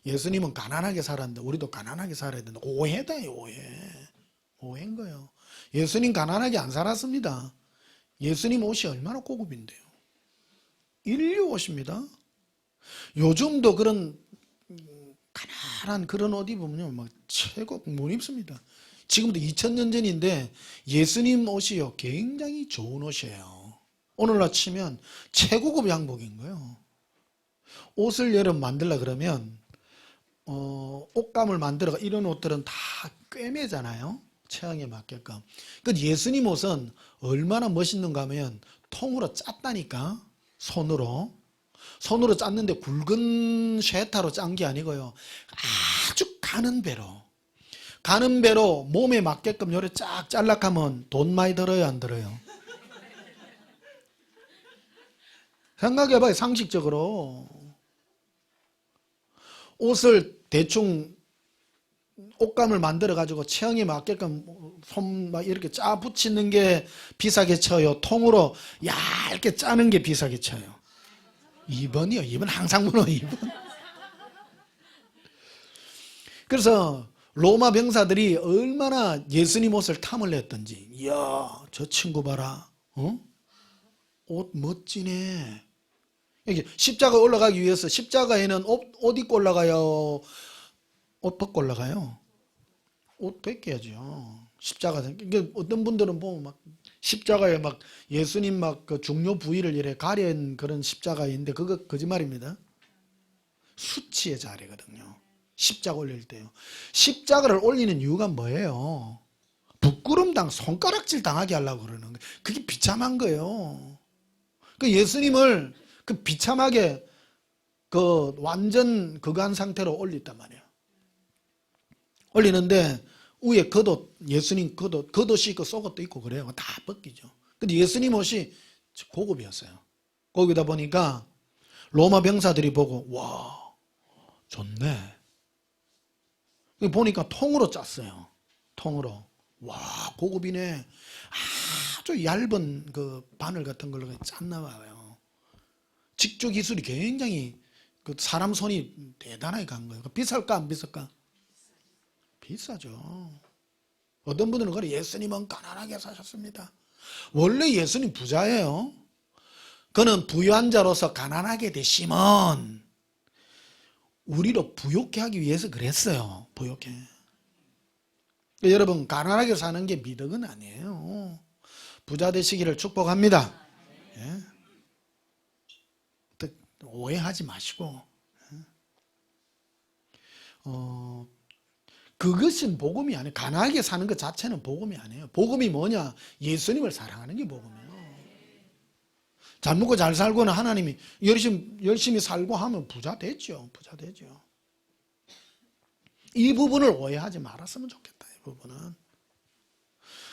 예수님은 가난하게 살았는데 우리도 가난하게 살아야 된다. 오해다, 오해. 오해인 거예요. 예수님 가난하게 안 살았습니다. 예수님 옷이 얼마나 고급인데요. 인류 옷입니다. 요즘도 그런 가난한 그런 옷 입으면 막 최고 못 입습니다. 지금도 2000년 전인데 예수님 옷이요 굉장히 좋은 옷이에요. 오늘날 치면 최고급 양복인 거예요. 옷을 여러분 만들려 그러면 옷감을 만들어가 이런 옷들은 다 꿰매잖아요. 체형에 맞게끔. 그 예수님 옷은 얼마나 멋있는가 하면 통으로 짰다니까. 손으로 짰는데 굵은 쉐타로 짠 게 아니고요. 아주 가는 배로 몸에 맞게끔 요래 쫙 잘락하면 돈 많이 들어요, 안 들어요? 생각해봐요, 상식적으로. 옷을 대충 옷감을 만들어가지고 체형에 맞게끔 손 막 이렇게 짜 붙이는 게 비싸게 쳐요. 통으로 얇게 짜는 게 비싸게 쳐요. 2번이요. 2번 항상 물어 2번. 그래서 로마 병사들이 얼마나 예수님 옷을 탐을 했던지. 이야, 저 친구 봐라. 옷 멋지네. 이게 십자가 올라가기 위해서 십자가에는 옷 입고 올라가요? 옷 벗고 올라가요? 옷 벗겨야죠. 십자가. 이게 어떤 분들은 보면 막 십자가에 막 예수님 막 그 중요 부위를 이렇게 가린 그런 십자가인데 그거 거짓말입니다. 수치의 자리거든요. 십자가 올릴 때요. 십자가를 올리는 이유가 뭐예요? 부끄럼당 손가락질 당하게 하려고 그러는 거예요. 그게 비참한 거예요. 그 예수님을 그 비참하게 그 완전 그거 한 상태로 올렸단 말이에요. 올리는데 위에 겉옷, 예수님 겉옷이 있고 속옷도 있고 그래요. 다 벗기죠. 근데 예수님 옷이 고급이었어요. 거기다 보니까 로마 병사들이 보고 와 좋네. 보니까 통으로 짰어요. 통으로. 와 고급이네. 아주 얇은 그 바늘 같은 걸로 짰나 봐요. 직조 기술이 굉장히 그 사람 손이 대단하게 간 거예요. 비쌀까 안 비쌀까? 비싸죠. 어떤 분들은 그래 예수님은 가난하게 사셨습니다. 원래 예수님 부자예요. 그는 부유한 자로서 가난하게 되시면 우리를 부욕해 하기 위해서 그랬어요. 부욕해. 여러분 가난하게 사는 게 미덕은 아니에요. 부자 되시기를 축복합니다. 예? 오해하지 마시고 그것은 복음이 아니에요. 가난하게 사는 것 자체는 복음이 아니에요. 복음이 뭐냐? 예수님을 사랑하는 게 복음이에요. 잘 먹고 잘 살고는 하나님이 열심히 살고 하면 부자 되죠. 부자 되죠. 이 부분을 오해하지 말았으면 좋겠다. 이 부분은.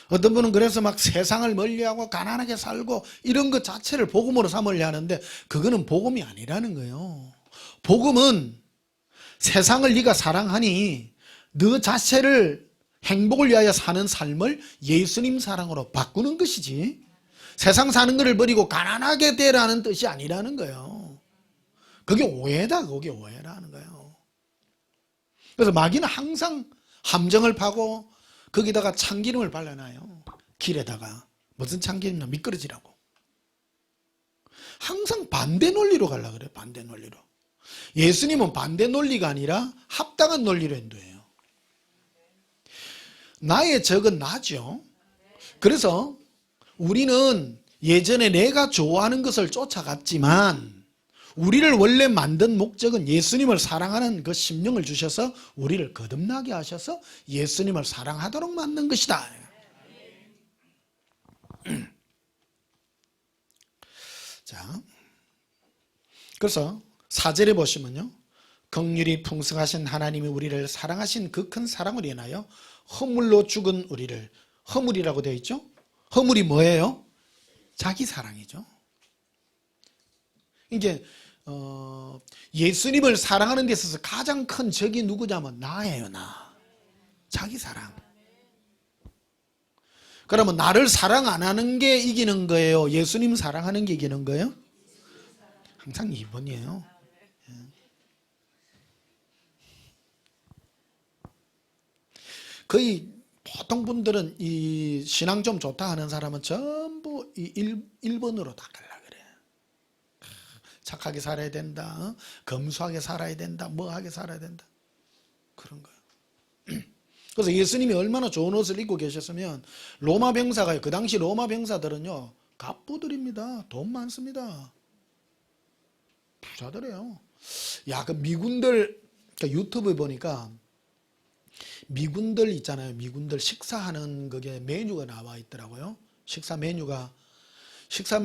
어떤 분은 그래서 막 세상을 멀리하고 가난하게 살고 이런 것 자체를 복음으로 삼으려 하는데 그거는 복음이 아니라는 거예요. 복음은 세상을 네가 사랑하니 너 자체를 행복을 위하여 사는 삶을 예수님 사랑으로 바꾸는 것이지 세상 사는 것을 버리고 가난하게 되라는 뜻이 아니라는 거예요. 그게 오해다. 그게 오해라는 거예요. 그래서 마귀는 항상 함정을 파고 거기다가 참기름을 발라놔요. 길에다가. 무슨 참기름이냐? 미끄러지라고. 항상 반대 논리로 가려고 그래요. 반대 논리로. 예수님은 반대 논리가 아니라 합당한 논리로 인도해요. 나의 적은 나죠. 그래서 우리는 예전에 내가 좋아하는 것을 쫓아갔지만 우리를 원래 만든 목적은 예수님을 사랑하는 그 심령을 주셔서 우리를 거듭나게 하셔서 예수님을 사랑하도록 만든 것이다. 자, 그래서 4절에 보시면요, 긍휼이 풍성하신 하나님이 우리를 사랑하신 그 큰 사랑을 인하여 허물로 죽은 우리를, 허물이라고 되어 있죠. 허물이 뭐예요? 자기 사랑이죠. 이제 예수님을 사랑하는 데 있어서 가장 큰 적이 누구냐면 나예요. 나. 자기 사랑. 그러면 나를 사랑 안 하는 게 이기는 거예요? 예수님 사랑하는 게 이기는 거예요? 항상 2번이에요. 거의 보통 분들은 이 신앙 좀 좋다 하는 사람은 전부 이 1번으로 다 가려고 그래. 착하게 살아야 된다. 검소하게 살아야 된다. 뭐하게 살아야 된다. 그런 거예요. 그래서 예수님이 얼마나 좋은 옷을 입고 계셨으면 로마 병사가요. 그 당시 로마 병사들은요. 갑부들입니다. 돈 많습니다. 부자들이에요. 야, 그 미군들 유튜브에 보니까 미군들 있잖아요. 미군들 식사하는 그게 메뉴가 나와 있더라고요. 식사 메뉴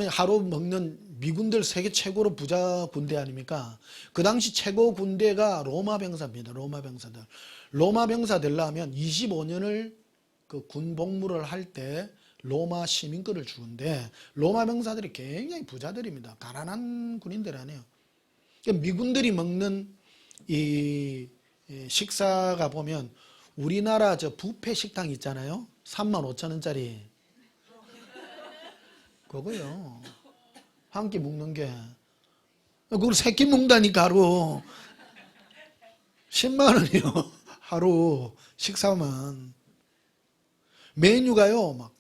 하루 먹는 미군들 세계 최고로 부자 군대 아닙니까? 그 당시 최고 군대가 로마 병사입니다. 로마 병사들. 로마 병사 되려면 25년을 그 군 복무를 할 때 로마 시민권을 주는데 로마 병사들이 굉장히 부자들입니다. 가난한 군인들 아니에요. 미군들이 먹는 이 식사가 보면 우리나라 저 뷔페 식당 있잖아요. 35,000원짜리. 그거요. 한 끼 먹는 게. 그걸 세 끼 먹다니까 하루. 10만 원이요. 하루 식사만. 메뉴가요. 막.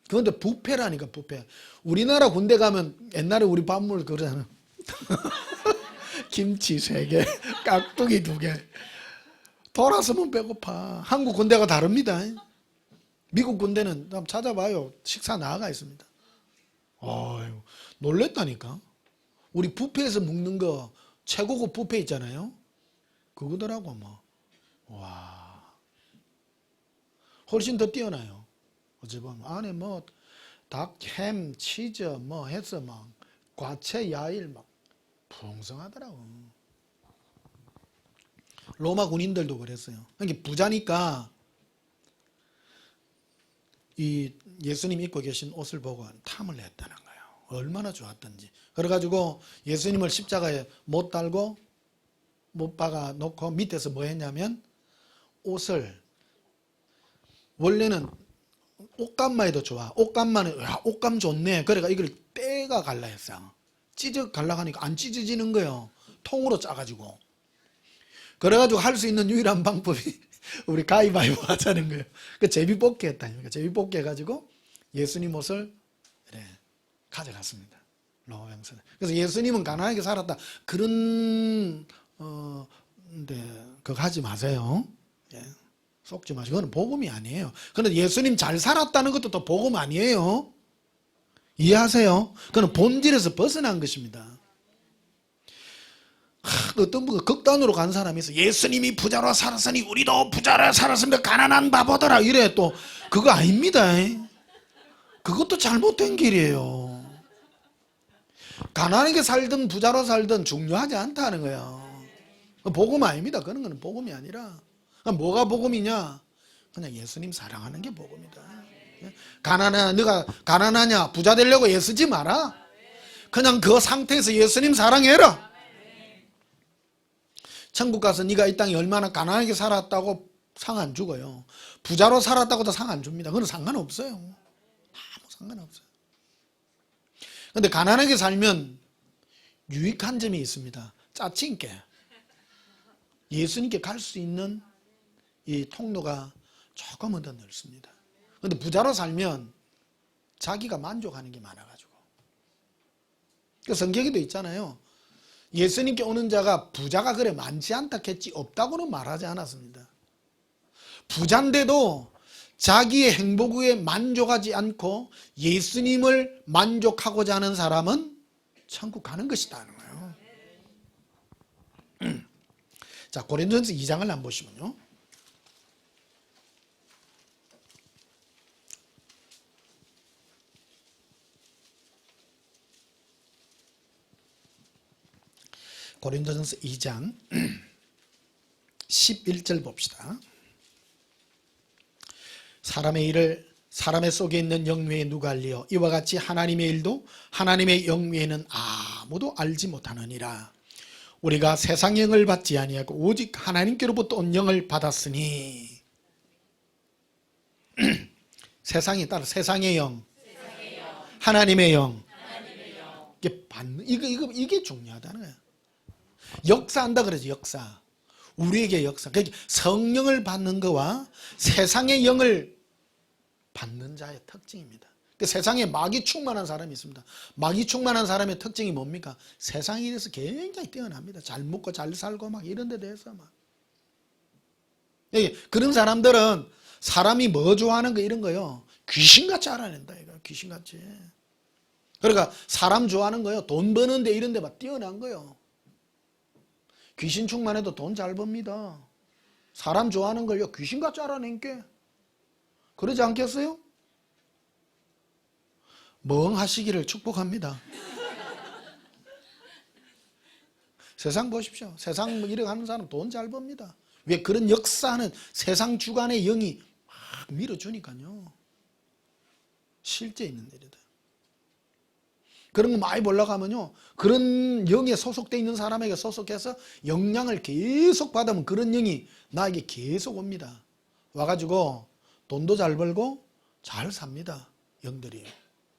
그런데 뷔페라니까 뷔페. 우리나라 군대 가면 옛날에 우리 밥 먹을 그러잖아. 김치 3개, 깍두기 2개. 돌아서면 배고파. 한국 군대가 다릅니다. 미국 군대는 한번 찾아봐요. 식사 나아가 있습니다. 아유, 놀랬다니까. 우리 뷔페에서 먹는 거 최고급 뷔페 있잖아요. 그거더라고 뭐. 와, 훨씬 더 뛰어나요. 어찌 보면 안에 뭐 닭, 햄, 치즈 뭐 해서 막 과채, 야일 막 풍성하더라고. 로마 군인들도 그랬어요. 그러니까 부자니까 이 예수님 입고 계신 옷을 보고 탐을 냈다는 거예요. 얼마나 좋았던지. 그래가지고 예수님을 십자가에 못 달고 못 박아 놓고 밑에서 뭐 했냐면 옷을, 원래는 옷감만 해도 좋아. 옷감만, 야, 옷감 좋네. 그러니까 이걸 떼가 갈라 했어. 찢어 갈라 하니까 안 찢어지는 거예요. 통으로 짜가지고. 그래가지고 할 수 있는 유일한 방법이 우리 가위바위보 하자는 거예요. 그 제비 뽑기 했다니까. 제비 뽑기 해가지고 예수님 옷을 그래, 가져갔습니다. 로마 병사들. 그래서 예수님은 가난하게 살았다. 그런 그거 하지 마세요. 예. 속지 마시고. 그건 복음이 아니에요. 그런데 예수님 잘 살았다는 것도 또 복음 아니에요. 이해하세요? 그건 본질에서 벗어난 것입니다. 어떤 분가 극단으로 간 사람이 있어. 예수님이 부자로 살았으니 우리도 부자로 살았으면 가난한 바보더라. 이래. 또 그거 아닙니다. 그것도 잘못된 길이에요. 가난하게 살든 부자로 살든 중요하지 않다는 거예요. 복음 아닙니다. 그런 거는 복음이 아니라. 뭐가 복음이냐? 그냥 예수님 사랑하는 게 복음이다. 너가 가난하냐? 부자 되려고 애쓰지 마라. 그냥 그 상태에서 예수님 사랑해라. 천국 가서 네가 이 땅에 얼마나 가난하게 살았다고 상 안 주고요. 부자로 살았다고도 상 안 줍니다. 그건 상관없어요. 아무 상관없어요. 근데 가난하게 살면 유익한 점이 있습니다. 짜치 있게 예수님께 갈 수 있는 이 통로가 조금은 더 넓습니다. 그런데 부자로 살면 자기가 만족하는 게 많아가지고. 그 성경에도 있잖아요. 예수님께 오는 자가 부자가 그래 많지 않다 했지 없다고는 말하지 않았습니다. 부자인데도 자기의 행복 위에 만족하지 않고 예수님을 만족하고자 하는 사람은 천국 가는 것이다 하는 거예요. 자, 고린도전서 2장을 한번 보시면요. 고린도전서 2장 11절 봅시다. 사람의 일을 사람의 속에 있는 영위에 누가 알리요? 이와 같이 하나님의 일도 하나님의 영위에는 아무도 알지 못하느니라. 우리가 세상 영을 받지 아니하고 오직 하나님께로부터 온 영을 받았으니. 세상에 따라 세상의 영, 하나님의 영. 이게 받는 이게 중요하다는 거예요. 역사한다 그러지, 역사. 우리에게 역사. 그러니까 성령을 받는 거와 세상의 영을 받는 자의 특징입니다. 그러니까 세상에 마귀 충만한 사람이 있습니다. 마귀 충만한 사람의 특징이 뭡니까? 세상에 대해서 굉장히 뛰어납니다. 잘 먹고 잘 살고 막 이런 데 대해서 막. 그런 사람들은 사람이 뭐 좋아하는 거 이런 거요. 귀신같이 알아낸다, 이거. 귀신같이. 그러니까 사람 좋아하는 거요. 돈 버는데 이런 데 막 뛰어난 거요. 귀신 충만해도 돈 잘 법니다. 사람 좋아하는 걸요. 귀신같이 알아낸 게. 그러지 않겠어요? 멍하시기를 축복합니다. 세상 보십시오. 세상 이렇게 하는 사람 돈 잘 법니다. 왜? 그런 역사하는 세상 주관의 영이 막 밀어주니까요. 실제 있는 일이다. 그런 거 많이 보려고 하면요. 그런 영에 소속되어 있는 사람에게 소속해서 영향을 계속 받으면 그런 영이 나에게 계속 옵니다. 와가지고 돈도 잘 벌고 잘 삽니다. 영들이.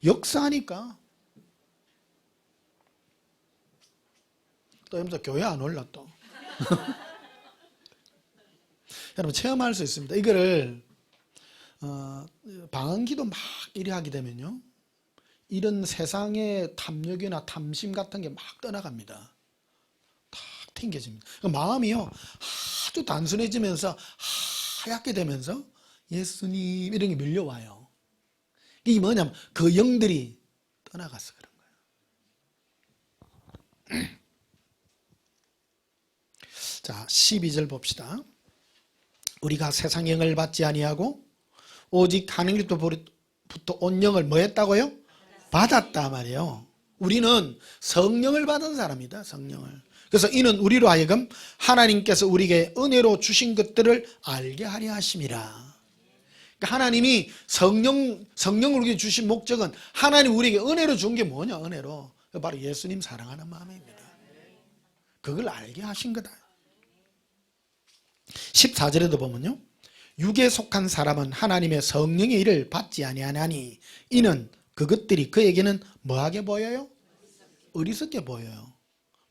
역사하니까. 또 여러분 교회 안 올라 또. 여러분 체험할 수 있습니다. 이거를 방언기도 막 이래 하게 되면요. 이런 세상의 탐욕이나 탐심 같은 게 막 떠나갑니다. 탁 튕겨집니다. 마음이요 아주 단순해지면서 하얗게 되면서 예수님 이런 게 밀려와요. 이게 뭐냐면 그 영들이 떠나가서 그런 거예요. 자, 12절 봅시다. 우리가 세상 영을 받지 아니하고 오직 하나님께로부터 온 영을 뭐 했다고요? 받았다 말이에요. 우리는 성령을 받은 사람이다. 성령을. 그래서 이는 우리로 하여금 하나님께서 우리에게 은혜로 주신 것들을 알게 하려 하심이라. 그러니까 하나님이 성령을 우리에게 주신 목적은 하나님 우리에게 은혜로 준 게 뭐냐? 은혜로. 바로 예수님 사랑하는 마음입니다. 그걸 알게 하신 거다. 14절에도 보면요. 육에 속한 사람은 하나님의 성령의 일을 받지 아니하나니 이는 그것들이 그에게는 뭐하게 보여요? 어리석게 보여요.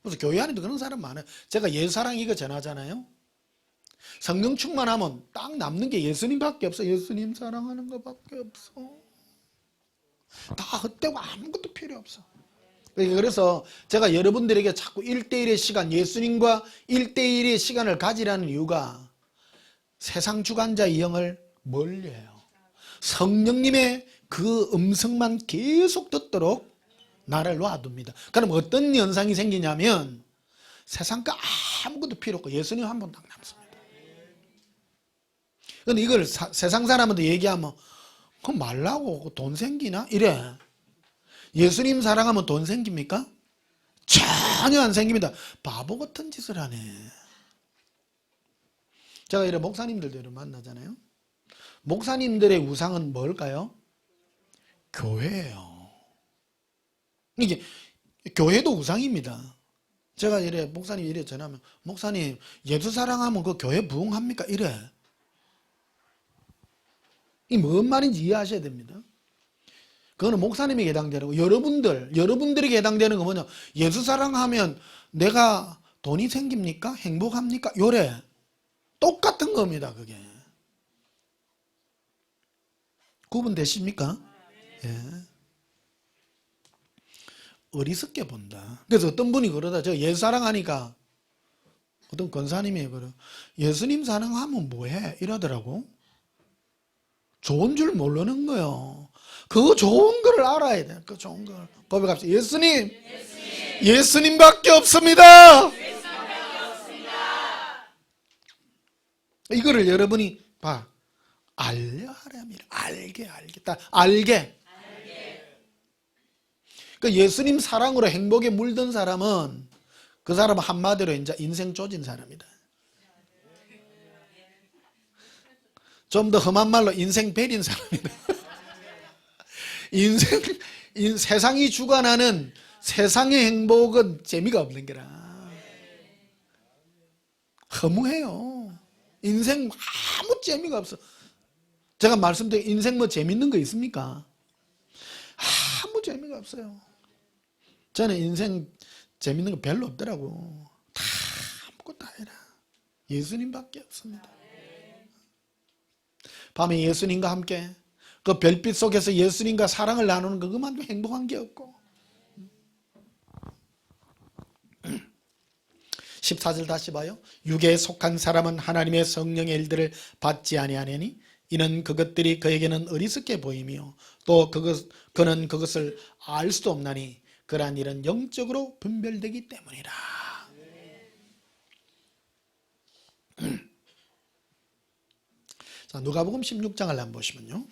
그래서 교회 안에도 그런 사람 많아요. 제가 예수사랑 이거 전하잖아요. 성령 충만하면 딱 남는 게 예수님밖에 없어. 예수님 사랑하는 것밖에 없어. 다 헛되고 아무것도 필요 없어. 그래서 제가 여러분들에게 자꾸 1대1의 시간, 예수님과 1대1의 시간을 가지라는 이유가 세상 주관자의 영을 멀리해요. 성령님의 그 음성만 계속 듣도록 나를 놔둡니다. 그럼 어떤 현상이 생기냐면 세상 거 아무것도 필요 없고 예수님 한 번 딱 남습니다. 근데 이걸 세상 사람한테 얘기하면 그럼 말라고 돈 생기나? 이래. 예수님 사랑하면 돈 생깁니까? 전혀 안 생깁니다. 바보 같은 짓을 하네. 제가 이래 목사님들도 만나잖아요. 목사님들의 우상은 뭘까요? 교회예요. 이게 교회도 우상입니다. 제가 이래 목사님 이래 전하면 목사님 예수 사랑하면 그 교회 부흥합니까? 이래. 이 뭔 말인지 이해하셔야 됩니다. 그거는 목사님에게 해당되는 거. 여러분들에게 해당되는 거 뭐냐? 예수 사랑하면 내가 돈이 생깁니까? 행복합니까? 요래. 똑같은 겁니다, 그게. 구분되십니까? 예. 어리석게 본다. 그래서 어떤 분이 그러다, 저 예수 사랑하니까, 어떤 권사님이 그래, 예수님 사랑하면 뭐해? 이러더라고. 좋은 줄 모르는 거요. 그 좋은 걸 알아야 돼. 그 좋은 걸. 고백합시다. 예수님밖에 없습니다. 이거를 여러분이 봐. 알려 하렴이라. 알게. 그 예수님 사랑으로 행복에 물든 사람은 그 사람은 한마디로 이제 인생 쪼진 사람이다. 좀 더 험한 말로 인생 베린 사람이다. 세상이 주관하는 세상의 행복은 재미가 없는 게라. 허무해요. 인생 아무 재미가 없어. 제가 말씀드린 인생 뭐 재밌는 거 있습니까? 아무 재미가 없어요. 저는 인생 재밌는 거 별로 없더라고. 다 아무것도 아니라 예수님밖에 없습니다. 밤에 예수님과 함께 그 별빛 속에서 예수님과 사랑을 나누는 거 그만큼 행복한 게 없고. 14절 다시 봐요. 육에 속한 사람은 하나님의 성령의 일들을 받지 아니하느니 이는 그것들이 그에게는 어리석게 보이며 또 그는 그것을 알 수도 없나니 그러한 일은 영적으로 분별되기 때문이라. 자, 누가복음 16장을 한번 보시면요.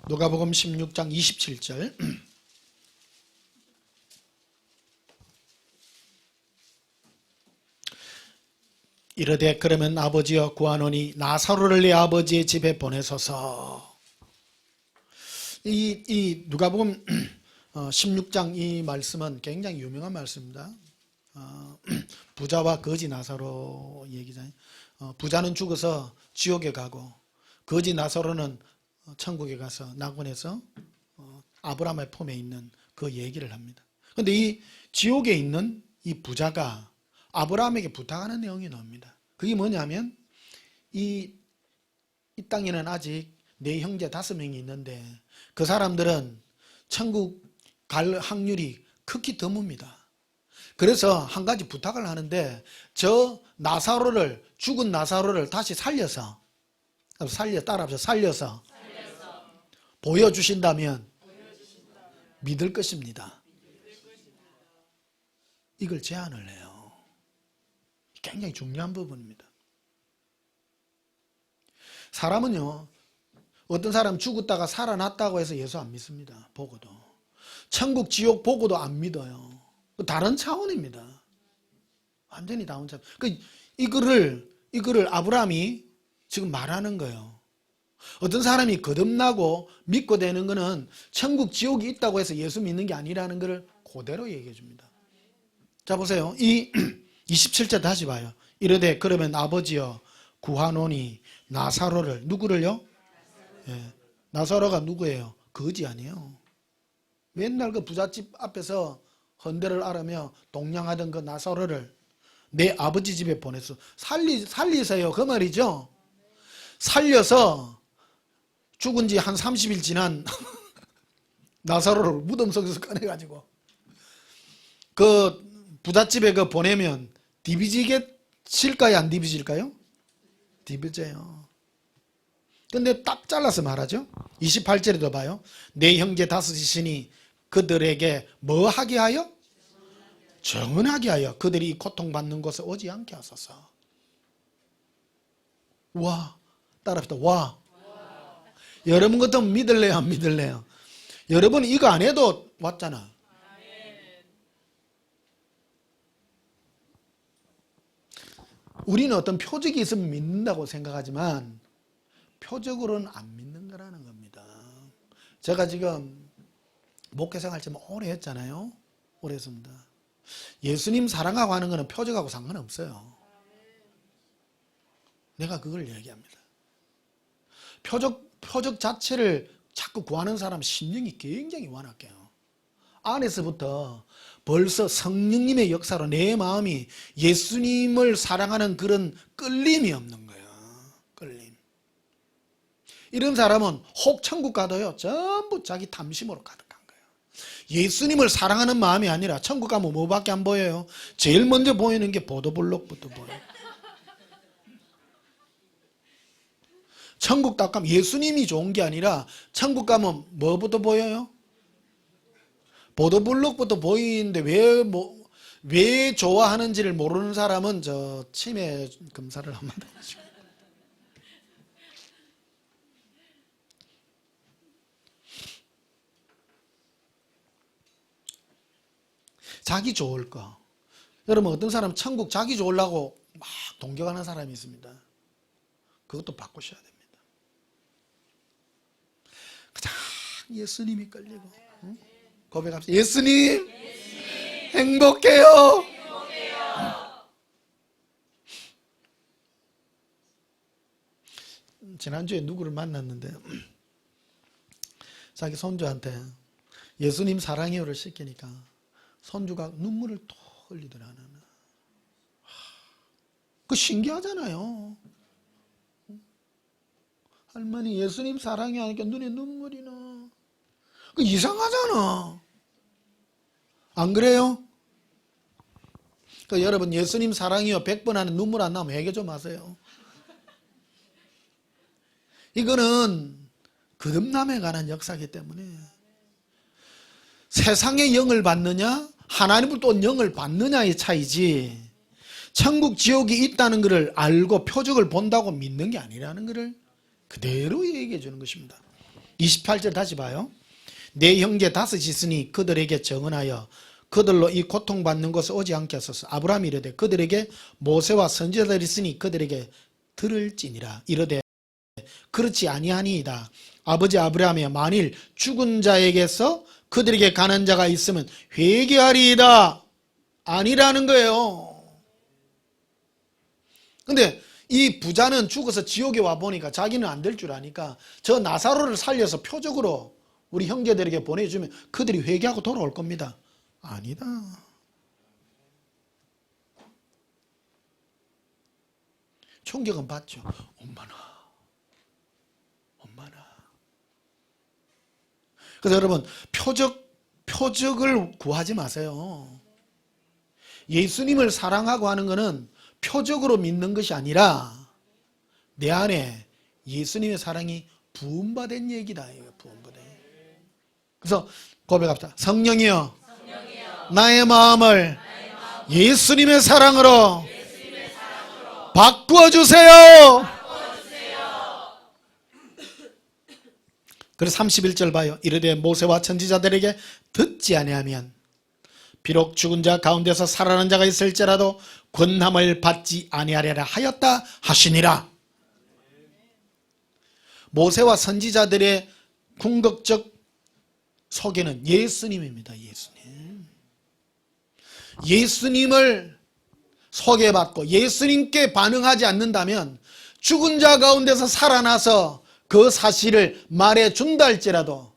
누가복음 16장 27절. 이르되 그러면 아버지여 구하노니 나사로를 내 아버지의 집에 보내소서. 이 누가복음 16장 이 말씀은 굉장히 유명한 말씀입니다. 부자와 거지 나사로 얘기잖아요. 부자는 죽어서 지옥에 가고 거지 나사로는 천국에 가서 낙원에서 아브라함의 품에 있는 그 얘기를 합니다. 그런데 이 지옥에 있는 이 부자가 아브라함에게 부탁하는 내용이 나옵니다. 그게 뭐냐면 이 땅에는 아직 내 형제 5명이 있는데 그 사람들은 천국 갈 확률이 극히 드뭅니다. 그래서 한 가지 부탁을 하는데 저 나사로를 죽은 나사로를 다시 살려서 보여주신다면 믿을 것입니다. 이걸 제안을 해요. 굉장히 중요한 부분입니다. 사람은요, 어떤 사람 죽었다가 살아났다고 해서 예수 안 믿습니다. 보고도. 천국, 지옥 보고도 안 믿어요. 다른 차원입니다. 완전히 다른 차원. 이거를 아브라함이 지금 말하는 거예요. 어떤 사람이 거듭나고 믿고 되는 거는 천국, 지옥이 있다고 해서 예수 믿는 게 아니라는 것을 그대로 얘기해 줍니다. 자, 보세요. 이 27절 다시 봐요. 이르되 그러면 아버지여 구하노니 나사로를, 누구를요? 예, 나사로가 누구예요? 거지 아니에요. 맨날 그 부잣집 앞에서 헌대를 앓으며 동냥하던 그 나사로를 내 아버지 집에 보냈어. 살리세요. 그 말이죠. 살려서 죽은 지 한 30일 지난 나사로를 무덤 속에서 꺼내가지고 그 부잣집에 그 보내면 디비지실까요? 안 디비질까요? 디비져요. 근데 딱 잘라서 말하죠. 28절에도 봐요. 내 형제 5이시니 그들에게 뭐 하게 하여? 정언하게 하여 그들이 고통받는 곳에 오지 않게 하소서. 와, 따라합시다. 와. 여러분 같으면 믿을래요? 안 믿을래요? 여러분 이거 안 해도 왔잖아. 우리는 어떤 표적이 있으면 믿는다고 생각하지만 표적으로는 안 믿는 거라는 겁니다. 제가 지금 목회생활 좀 오래 했잖아요. 오래 했습니다. 예수님 사랑하고 하는 거는 표적하고 상관없어요. 내가 그걸 얘기합니다. 표적 자체를 자꾸 구하는 사람 심령이 굉장히 완악해요. 안에서부터 벌써 성령님의 역사로 내 마음이 예수님을 사랑하는 그런 끌림이 없는 거예요. 끌림. 이런 사람은 혹 천국 가도요, 전부 자기 탐심으로 가득한 거예요. 예수님을 사랑하는 마음이 아니라 천국 가면 뭐밖에 안 보여요? 제일 먼저 보이는 게 보도블록부터 보여요. 천국 딱 가면 예수님이 좋은 게 아니라 천국 가면 뭐부터 보여요? 보도블록부터 보이는데 왜 좋아하는지를 모르는 사람은 저 치매 검사를 한번 해보시고. 자기 좋을 거. 여러분 어떤 사람 천국 자기 좋으려고 막 동경하는 사람이 있습니다. 그것도 바꾸셔야 됩니다. 그냥 예수님이 끌리고 고백합시다. 예수님, 행복해요. 지난주에 누구를 만났는데 자기 손주한테 예수님 사랑해요를 시키니까 손주가 눈물을 또 흘리더라는. 그 신기하잖아요. 할머니 예수님 사랑해 하니까 눈에 눈물이 나. 그 이상하잖아. 안 그래요? 그 여러분 예수님 사랑해요 100번 하는 눈물 안 나면 회개 좀 하세요. 이거는 거듭남에 관한 역사이기 때문에 세상의 영을 받느냐 하나님을 또 영을 받느냐의 차이지, 천국 지옥이 있다는 것을 알고 표적을 본다고 믿는 게 아니라는 것을 그대로 얘기해 주는 것입니다. 28절 다시 봐요. 내 형제 다섯이 있으니 그들에게 정언하여 그들로 이 고통받는 곳에 오지 않게 하소서. 아브라함이 이르되 그들에게 모세와 선지자들이 있으니 그들에게 들을지니라. 이르되 그렇지 아니하니이다. 아버지 아브라함이여 만일 죽은 자에게서 그들에게 가는 자가 있으면 회개하리이다. 아니라는 거예요. 근데 이 부자는 죽어서 지옥에 와보니까 자기는 안 될 줄 아니까 저 나사로를 살려서 표적으로 우리 형제들에게 보내주면 그들이 회개하고 돌아올 겁니다. 아니다. 충격은 받죠. 엄마나. 그래서 여러분 표적을 구하지 마세요. 예수님을 사랑하고 하는 것은 표적으로 믿는 것이 아니라 내 안에 예수님의 사랑이 부음받은 얘기다. 부음받은. 그래서 고백합시다. 성령이여, 나의 마음을 예수님의 사랑으로 바꾸어 주세요. 그래서 31절 봐요. 이르되 모세와 선지자들에게 듣지 아니하면 비록 죽은 자 가운데서 살아난 자가 있을지라도 권함을 받지 아니하리라 하였다 하시니라. 모세와 선지자들의 궁극적 소개는 예수님입니다. 예수님을 소개받고 예수님께 반응하지 않는다면 죽은 자 가운데서 살아나서 그 사실을 말해준다 할지라도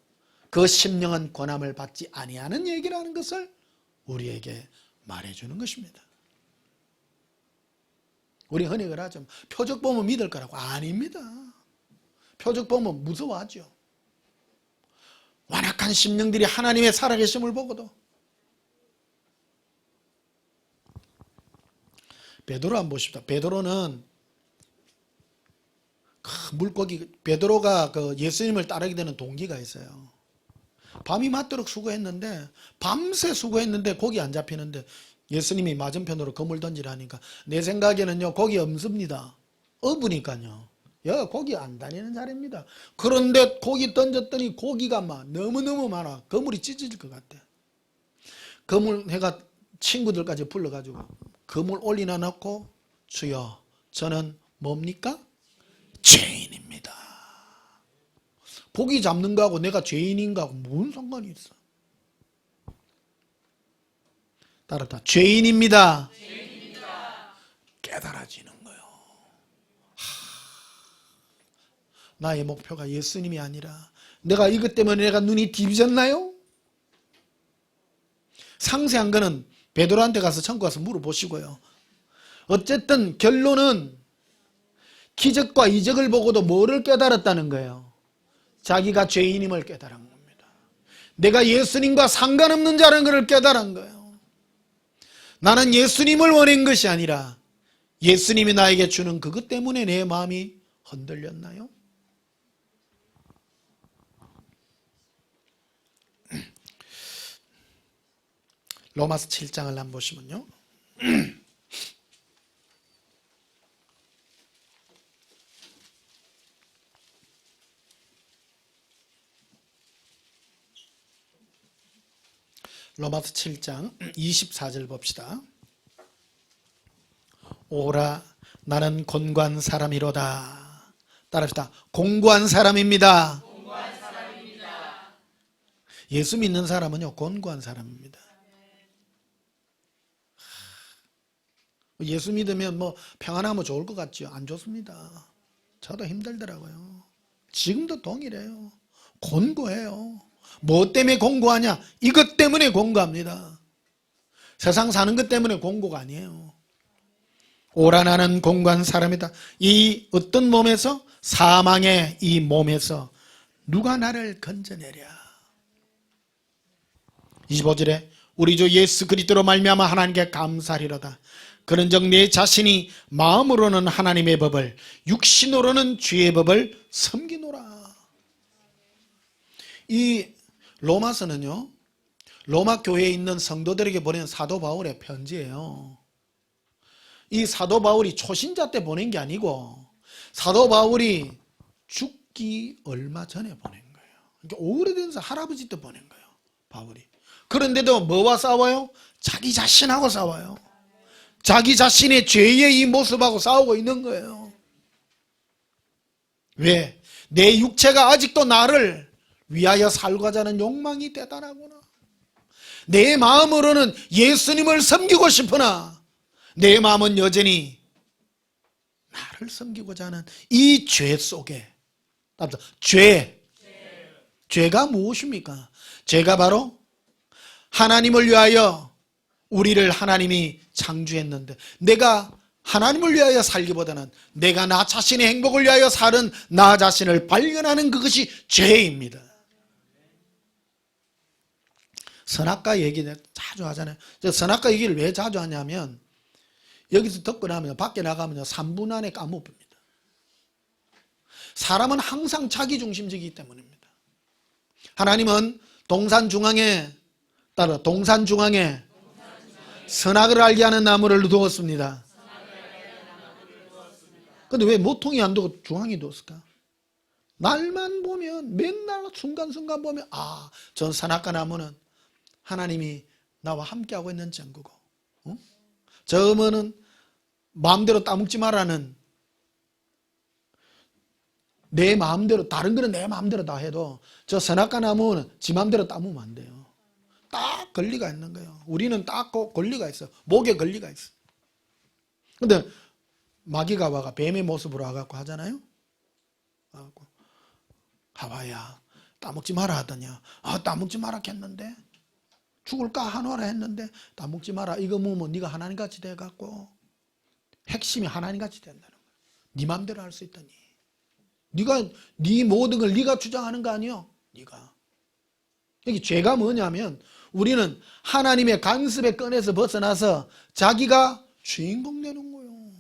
그 심령은 권함을 받지 아니하는 얘기라는 것을 우리에게 말해주는 것입니다. 우리 흔히 그러죠. 표적 보면 믿을 거라고. 아닙니다. 표적 보면 무서워하죠. 완악한 심령들이 하나님의 살아계심을 보고도. 베드로 한번 보십시다. 베드로는 베드로가 예수님을 따르게 되는 동기가 있어요. 밤이 맞도록 수고했는데 밤새 수고했는데 고기 안 잡히는데 예수님이 맞은편으로 그물 던지라니까 내 생각에는요 고기 없습니다. 없으니까요. 여기가 고기 안 다니는 자리입니다. 그런데 고기 던졌더니 고기가 너무너무 많아. 그물이 찢어질 것 같아. 그물 해가 친구들까지 불러가지고 그물 올리나 놓고 주여 저는 뭡니까? 죄인입니다. 고기 잡는 거하고 내가 죄인인가 하고 무슨 상관이 있어? 따라다 죄인입니다. 깨달아지는 거예요. 나의 목표가 예수님이 아니라 내가 이것 때문에 내가 눈이 뒤집어졌나요? 상세한 거는 베드로한테 가서 천국 가서 물어보시고요. 어쨌든 결론은 기적과 이적을 보고도 뭐를 깨달았다는 거예요? 자기가 죄인임을 깨달은 겁니다. 내가 예수님과 상관없는 자라는 것을 깨달은 거예요. 나는 예수님을 원한 것이 아니라 예수님이 나에게 주는 그것 때문에 내 마음이 흔들렸나요? 로마서 7장을 한번 보시면요. 로마서 7장 24절 봅시다. 오라 나는 곤고한 사람이로다. 따라합시다. 공고한 사람입니다. 예수 믿는 사람은요 곤고한 사람입니다. 예수 믿으면 뭐 평안하면 좋을 것 같지요? 안 좋습니다. 저도 힘들더라고요. 지금도 동일해요. 곤고해요. 뭐 때문에 공고하냐? 이것 때문에 공고합니다. 세상 사는 것 때문에 공고가 아니에요. 오라 나는 공고한 사람이다. 이 어떤 몸에서? 사망의 이 몸에서 누가 나를 건져내랴. 25절에 우리 주 예수 그리스도로 말미암아 하나님께 감사하리로다. 그런즉 내 자신이 마음으로는 하나님의 법을 육신으로는 죄의 법을 섬기노라. 이 로마서는요 로마 교회에 있는 성도들에게 보낸 사도 바울의 편지예요. 이 사도 바울이 초신자 때 보낸 게 아니고 사도 바울이 죽기 얼마 전에 보낸 거예요. 그러니까 오래된 할아버지 때 보낸 거예요 바울이. 그런데도 뭐와 싸워요? 자기 자신하고 싸워요. 자기 자신의 죄의 이 모습하고 싸우고 있는 거예요. 왜? 내 육체가 아직도 나를 위하여 살고자 하는 욕망이 대단하구나. 내 마음으로는 예수님을 섬기고 싶으나 내 마음은 여전히 나를 섬기고자 하는 이 죄 속에 죄가 무엇입니까? 죄가 바로 하나님을 위하여 우리를 하나님이 창조했는데 내가 하나님을 위하여 살기보다는 내가 나 자신의 행복을 위하여 사는 나 자신을 발견하는 그것이 죄입니다. 선악과 얘기 자주 하잖아요. 선악과 얘기를 왜 자주 하냐면 여기서 듣고 나면 밖에 나가면 3분 안에 까먹습니다. 사람은 항상 자기중심적이기 때문입니다. 하나님은 동산 중앙에 선악을 알게 하는 나무를 두었습니다. 그런데 왜 모퉁이 안 두고 중앙에 두었을까? 날만 보면 맨날 순간순간 보면 전 선악과 나무는 하나님이 나와 함께하고 있는 증거고 저 어머는 마음대로 따먹지 말라는 내 마음대로 다른 거는 내 마음대로 다 해도 저 선악과 나무는 지 마음대로 따먹으면 안 돼요. 딱 권리가 있는 거예요. 우리는 딱 권리가 있어. 목에 권리가 있어. 근데 마귀가 와가 뱀의 모습으로 와갖고 하잖아요. 하와야 따먹지 마라 하더냐. 따먹지 마라 했는데 죽을까 하노라 했는데 따먹지 마라. 이거 먹으면 네가 하나님같이 돼갖고 핵심이 하나님같이 된다는 거야. 네 맘대로 할 수 있다니. 네가 네 모든 걸 네가 주장하는 거 아니요. 네가. 여기 죄가 뭐냐면 우리는 하나님의 간섭에 꺼내서 벗어나서 자기가 주인공 되는 거예요.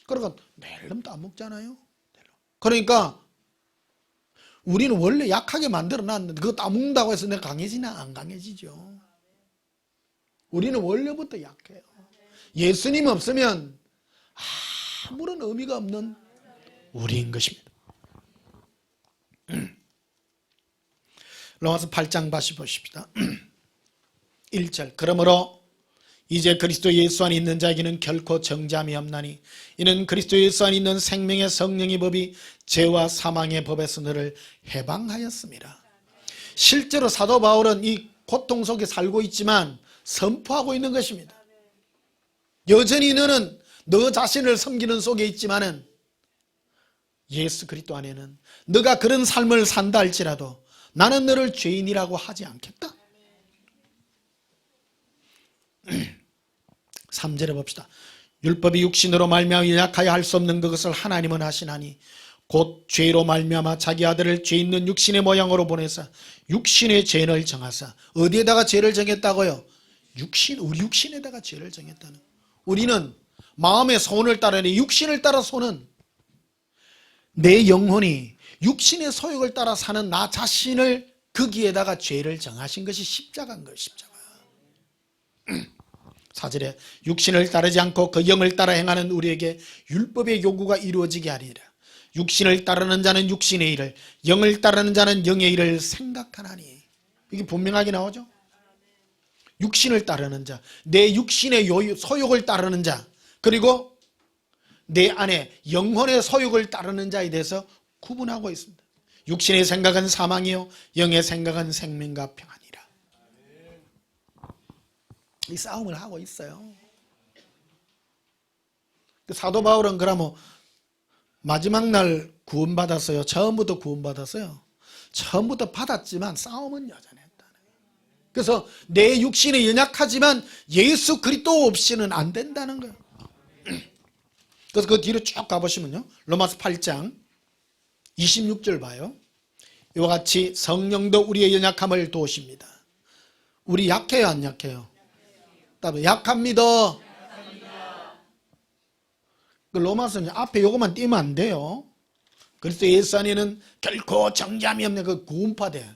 그러니까 낼름 따먹잖아요. 그러니까 우리는 원래 약하게 만들어놨는데 그거 따먹는다고 해서 내가 강해지나? 안 강해지죠. 우리는 원래부터 약해요. 예수님 없으면 아무런 의미가 없는 우리인 것입니다. 로마서 8장 다시 보십시다. 1절 그러므로 이제 그리스도 예수 안에 있는 자에게는 결코 정죄함이 없나니 이는 그리스도 예수 안에 있는 생명의 성령의 법이 죄와 사망의 법에서 너를 해방하였습니다. 실제로 사도 바울은 이 고통 속에 살고 있지만 선포하고 있는 것입니다. 여전히 너는 너 자신을 섬기는 속에 있지만은 예수 그리스도 안에는 너가 그런 삶을 산다 할지라도 나는 너를 죄인이라고 하지 않겠다. 3절에 봅시다. 율법이 육신으로 말미암아 연약하여 할 수 없는 그것을 하나님은 하시나니 곧 죄로 말미암아 자기 아들을 죄 있는 육신의 모양으로 보내사 육신의 죄를 정하사. 어디에다가 죄를 정했다고요? 우리 육신에다가 죄를 정했다는. 우리는 마음의 소원을 따르니 육신을 따라 소는 내 영혼이 육신의 소욕을 따라 사는 나 자신을 거기에다가 죄를 정하신 것이 십자가인 거예요. 십자가. 4절에 육신을 따르지 않고 그 영을 따라 행하는 우리에게 율법의 요구가 이루어지게 하리라. 육신을 따르는 자는 육신의 일을, 영을 따르는 자는 영의 일을 생각하나니. 이게 분명하게 나오죠. 육신을 따르는 자, 내 육신의 소욕을 따르는 자, 그리고 내 안에 영혼의 소욕을 따르는 자에 대해서 구분하고 있습니다. 육신의 생각은 사망이요 영의 생각은 생명과 평안이라. 이 싸움을 하고 있어요. 사도 바울은 그러면 마지막 날 구원받았어요? 처음부터 구원받았어요? 처음부터 받았지만 싸움은 여전했다는 거예요. 그래서 내 육신이 연약하지만 예수 그리스도 없이는 안 된다는 거예요. 그래서 그 뒤로 쭉 가보시면요, 로마서 8장 26절 봐요. 이와 같이 성령도 우리의 연약함을 도우십니다. 우리 약해요, 안 약해요? 약합니다. 그 로마서는 앞에 요것만 띄면 안 돼요. 그리스도 예수 안에는 결코 정죄함이 없는 그 구원파대.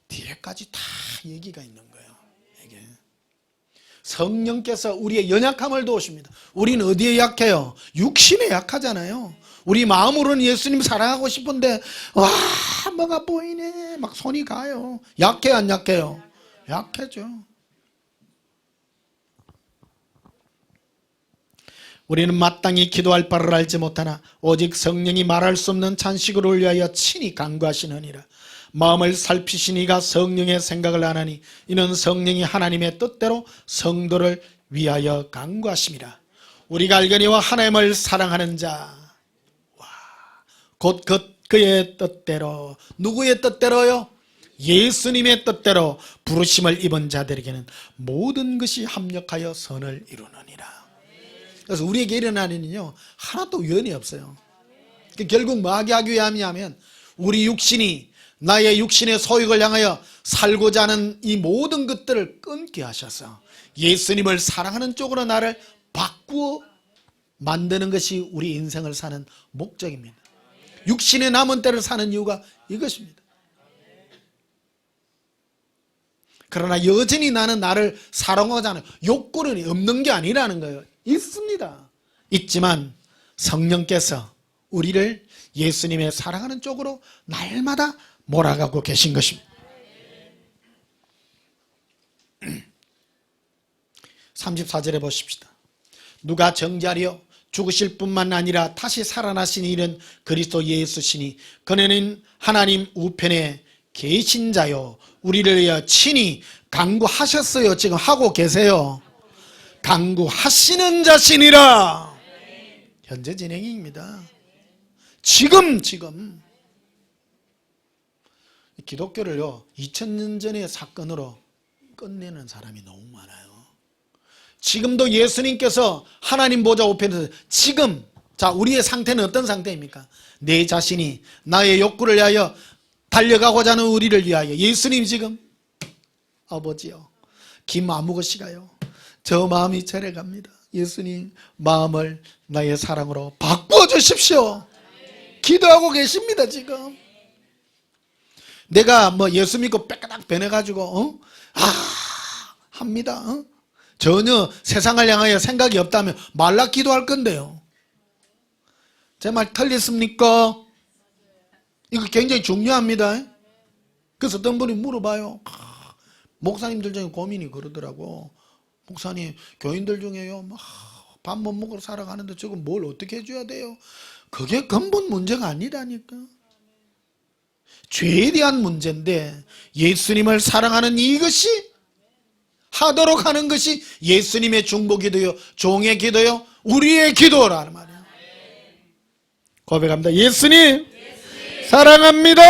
뒤에까지 다 얘기가 있는 거예요. 이게 성령께서 우리의 연약함을 도우십니다. 우리는 어디에 약해요? 육신에 약하잖아요. 우리 마음으로는 예수님 사랑하고 싶은데 와 뭐가 보이네 막 손이 가요. 약해요, 안 약해요? 약해죠. 우리는 마땅히 기도할 바를 알지 못하나 오직 성령이 말할 수 없는 찬식을 위하여 친히 간구하시느니라. 마음을 살피신 이가 성령의 생각을 아나니 이는 성령이 하나님의 뜻대로 성도를 위하여 간구하심이라. 우리가 알거니와 하나님을 사랑하는 자 곧 그의 뜻대로, 누구의 뜻대로요? 예수님의 뜻대로 부르심을 입은 자들에게는 모든 것이 합력하여 선을 이루느니라. 그래서 우리에게 일어나는 일은요 하나도 우연이 없어요. 결국 뭐하게 하기 위함이냐면 우리 육신이 나의 육신의 소욕을 향하여 살고자 하는 이 모든 것들을 끊게 하셔서 예수님을 사랑하는 쪽으로 나를 바꾸어 만드는 것이 우리 인생을 사는 목적입니다. 육신의 남은 때를 사는 이유가 이것입니다. 그러나 여전히 나는 나를 사랑하잖아요. 욕구는 없는 게 아니라는 거예요. 있습니다. 있지만 성령께서 우리를 예수님의 사랑하는 쪽으로 날마다 몰아가고 계신 것입니다. 34절에 보십시다. 누가 정죄하리요? 죽으실 뿐만 아니라 다시 살아나신 이는 그리스도 예수시니 그는 하나님 우편에 계신 자요 우리를 위하여 친히 간구하셨어요. 지금 하고 계세요. 간구하시는 자신이라. 현재 진행입니다. 지금 기독교를요 2000년 전의 사건으로 끝내는 사람이 너무 많아요. 지금도 예수님께서 하나님 보좌 우편에서 지금 자 우리의 상태는 어떤 상태입니까? 내 자신이 나의 욕구를 위하여 달려가고자 하는 우리를 위하여 예수님 지금 아버지요 김 아무것이가요 저 마음이 저래갑니다. 예수님 마음을 나의 사랑으로 바꾸어 주십시오. 기도하고 계십니다. 지금 내가 뭐 예수 믿고 빽까닥 변해가지고 합니다. 전혀 세상을 향하여 생각이 없다면 말라 기도할 건데요. 제 말 틀렸습니까? 이거 굉장히 중요합니다. 그래서 어떤 분이 물어봐요. 목사님들 중에 고민이 그러더라고. 목사님 교인들 중에요 밥 못 먹으러 살아가는데 저거 뭘 어떻게 해줘야 돼요? 그게 근본 문제가 아니라니까. 죄에 대한 문제인데 예수님을 사랑하는 이것이 하도록 하는 것이 예수님의 중보기도요, 종의 기도요, 우리의 기도라는 말이에요. 고백합니다. 예수님 사랑합니다.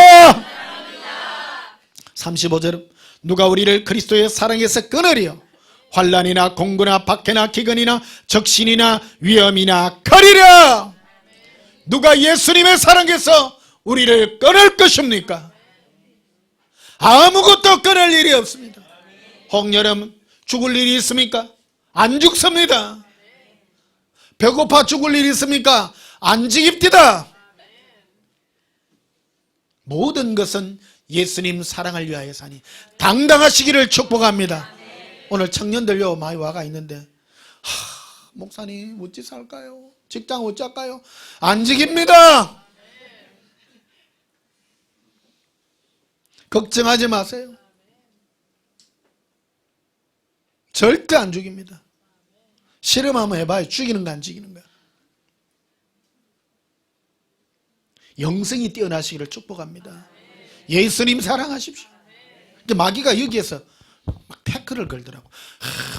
35절, 누가 우리를 그리스도의 사랑에서 끊으리요? 환난이나 공고나 박해나 기근이나 적신이나 위험이나 가리랴. 누가 예수님의 사랑에서 우리를 끊을 것입니까? 아무것도 끊을 일이 없습니다. 홍여름 죽을 일이 있습니까? 안 죽습니다. 배고파 죽을 일이 있습니까? 안 죽입니다. 모든 것은 예수님 사랑을 위하여 사니 당당하시기를 축복합니다. 오늘 청년들요 많이 와가 있는데, 목사님 어찌 살까요? 직장 어찌 할까요? 안 죽입니다. 걱정하지 마세요. 절대 안 죽입니다. 실험 한번 해봐요. 죽이는 거 안 죽이는 거. 영성이 뛰어나시기를 축복합니다. 예수님 사랑하십시오. 근데 마귀가 여기에서 막 태클을 걸더라고.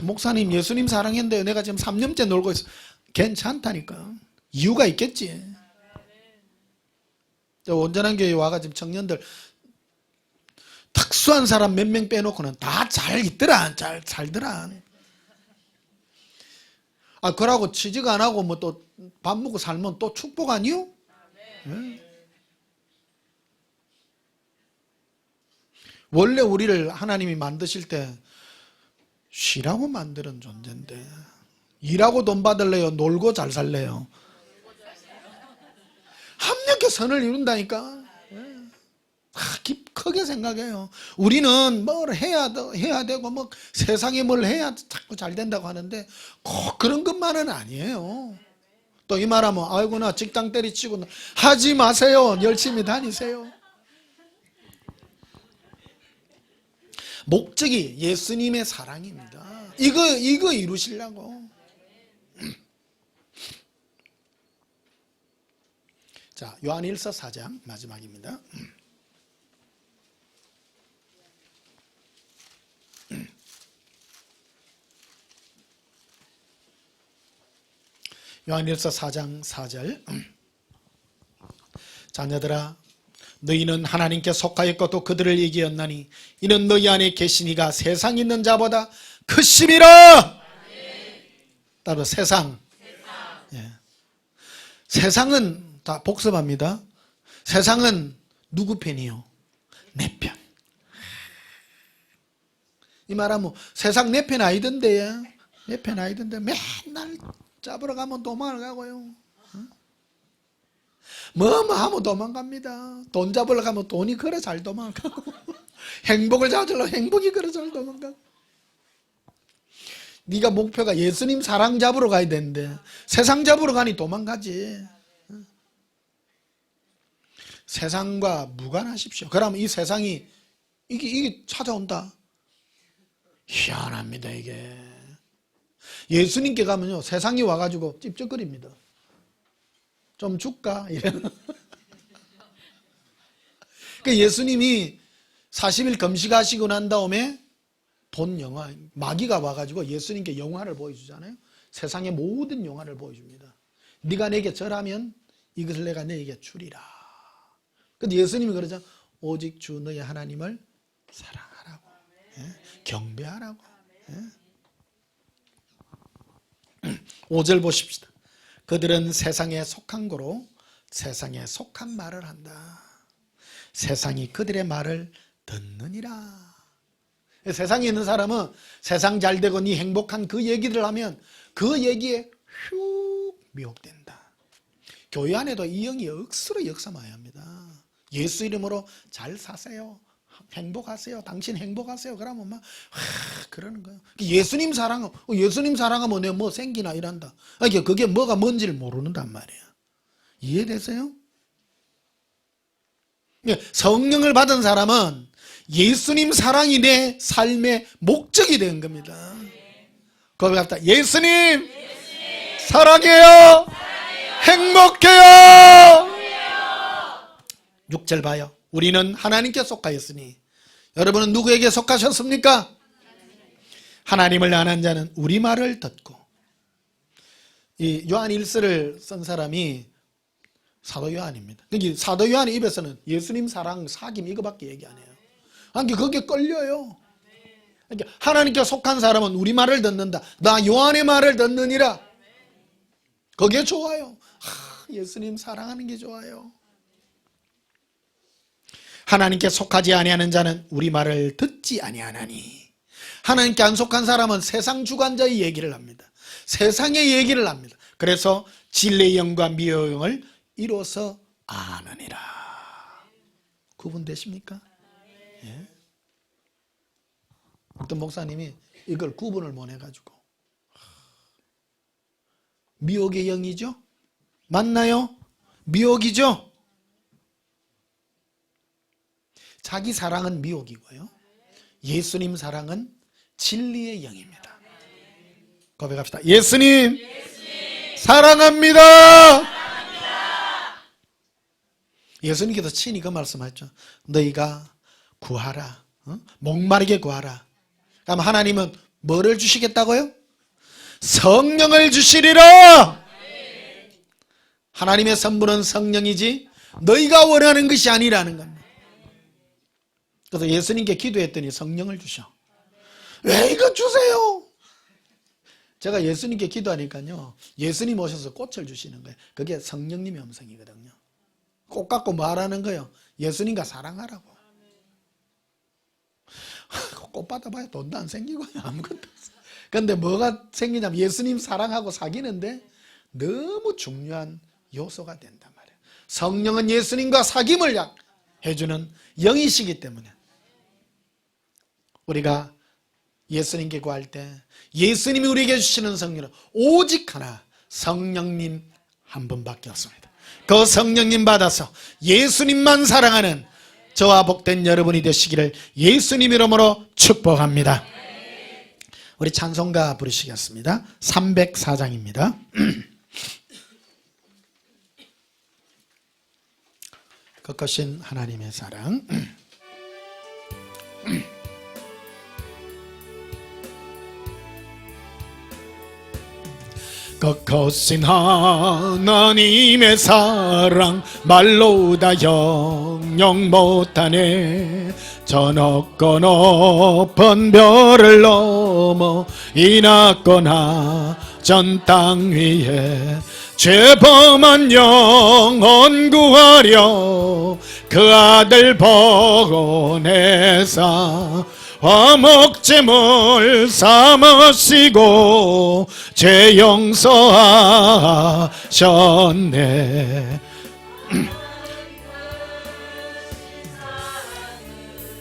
목사님 예수님 사랑했는데 내가 지금 3년째 놀고 있어. 괜찮다니까. 이유가 있겠지. 온전한 교회에 와가 지금 청년들 특수한 사람 몇 명 빼놓고는 다 잘 있더라. 잘 살더라. 그러고 취직 안 하고 뭐 또 밥 먹고 살면 또 축복 아니요? 네. 원래 우리를 하나님이 만드실 때 쉬라고 만드는 존재인데, 일하고 돈 받을래요? 놀고 잘 살래요? 합력의 선을 이룬다니까. 크게 생각해요. 우리는 뭘 해야 되고 뭐 세상에 뭘 해야 자꾸 잘 된다고 하는데 꼭 그런 것만은 아니에요. 또 이 말하면 아이고 나 직장 때리치고 하지 마세요. 열심히 다니세요. 목적이 예수님의 사랑입니다. 이거 이루시려고. 자, 요한일서 4장 마지막입니다. 요한일서 4장 4절, 자녀들아 너희는 하나님께 속하였고 또 그들을 이기었나니 이는 너희 안에 계신 이가 세상에 있는 자보다 크심이라. 따로 세상. 예. 세상은 다 복습합니다. 세상은 누구 편이요? 내 편. 이 말하면 세상 내 편 아니던데, 내 편 아니던데 맨날 잡으러 가면 도망을 가고요. 뭐 하면 도망갑니다. 돈 잡으러 가면 돈이 그래 잘 도망가고 행복을 잡으러 행복이 그래 잘 도망가고. 네가 목표가 예수님 사랑 잡으러 가야 되는데 세상 잡으러 가니 도망가지. 세상과 무관하십시오. 그러면 이 세상이 이게 찾아온다. 희한합니다. 이게 예수님께 가면요 세상이 와가지고 찝쩍거립니다. 좀 줄까? 이래요. 그 예수님이 40일 금식하시고 난 다음에 마귀가 와가지고 예수님께 영화를 보여주잖아요. 세상의 모든 영화를 보여줍니다. 네가 내게 절하면 이것을 내가 너에게 주리라. 근데 예수님이 그러죠. 오직 주 너의 하나님을 사랑하라고. 예? 경배하라고. 예? 5절 보십시다. 그들은 세상에 속한 거로 세상에 속한 말을 한다. 세상이 그들의 말을 듣느니라. 세상에 있는 사람은 세상 잘 되고 네 행복한 그 얘기를 하면 그 얘기에 휙 미혹된다. 교회 안에도 이 영이 억수로 역사해야 합니다. 예수 이름으로 잘 사세요. 행복하세요. 당신 행복하세요. 그러면 막 그러는 거예요. 예수님 사랑하면 내가 뭐 생기나 이란다. 그게 뭐가 뭔지를 모르는단 말이에요. 이해되세요? 성령을 받은 사람은 예수님 사랑이 내 삶의 목적이 된 겁니다. 고백합니다. 예수님 사랑해요. 행복해요. 6절 봐요. 우리는 하나님께 속하였으니 여러분은 누구에게 속하셨습니까? 하나님을 아는 자는 우리 말을 듣고. 이 요한 1서를 쓴 사람이 사도 요한입니다. 그러니까 사도 요한 입에서는 예수님 사랑, 사귐 이거밖에 얘기 안 해요. 그러니까 거기에 끌려요. 그러니까 하나님께 속한 사람은 우리 말을 듣는다. 나 요한의 말을 듣느니라. 그게 좋아요. 예수님 사랑하는 게 좋아요. 하나님께 속하지 아니하는 자는 우리 말을 듣지 아니하나니. 하나님께 안 속한 사람은 세상 주관자의 얘기를 합니다. 세상의 얘기를 합니다. 그래서 진리의 영과 미혹의 영을 이로써 아느니라. 구분되십니까? 예? 어떤 목사님이 이걸 구분을 못 해가지고 미혹의 영이죠? 맞나요? 미혹이죠? 자기 사랑은 미혹이고요, 예수님 사랑은 진리의 영입니다. 고백합시다. 예수님, 사랑합니다. 예수님께서 친히 그 말씀하셨죠. 너희가 구하라, 목마르게 구하라. 그럼 하나님은 뭐를 주시겠다고요? 성령을 주시리라. 하나님의 선물은 성령이지 너희가 원하는 것이 아니라는 겁니다. 그래서 예수님께 기도했더니 성령을 주셔. 왜 이거 주세요? 제가 예수님께 기도하니까요, 예수님 오셔서 꽃을 주시는 거예요. 그게 성령님의 음성이거든요. 꽃 갖고 말하는 거예요. 예수님과 사랑하라고. 꽃 받아봐야 돈도 안 생기고 아무것도 없어요. 그런데 뭐가 생기냐면 예수님 사랑하고 사귀는데 너무 중요한 요소가 된단 말이에요. 성령은 예수님과 사귐을 해주는 영이시기 때문에 우리가 예수님께 구할 때 예수님이 우리에게 주시는 성령은 오직 하나, 성령님 한 분밖에 없습니다. 그 성령님 받아서 예수님만 사랑하는 저와 복된 여러분이 되시기를 예수님 이름으로 축복합니다. 우리 찬송가 부르시겠습니다. 304장입니다. 거룩하신 하나님의 사랑. 거룩하신 하나님의 사랑 말로 다 영영 못하네. 저 높고 높은 별을 넘어 이 낮거나 전 땅 위에 죄범한 영혼 구하려 그 아들 보내사 화목제물 삼으시고 죄 용서하셨네.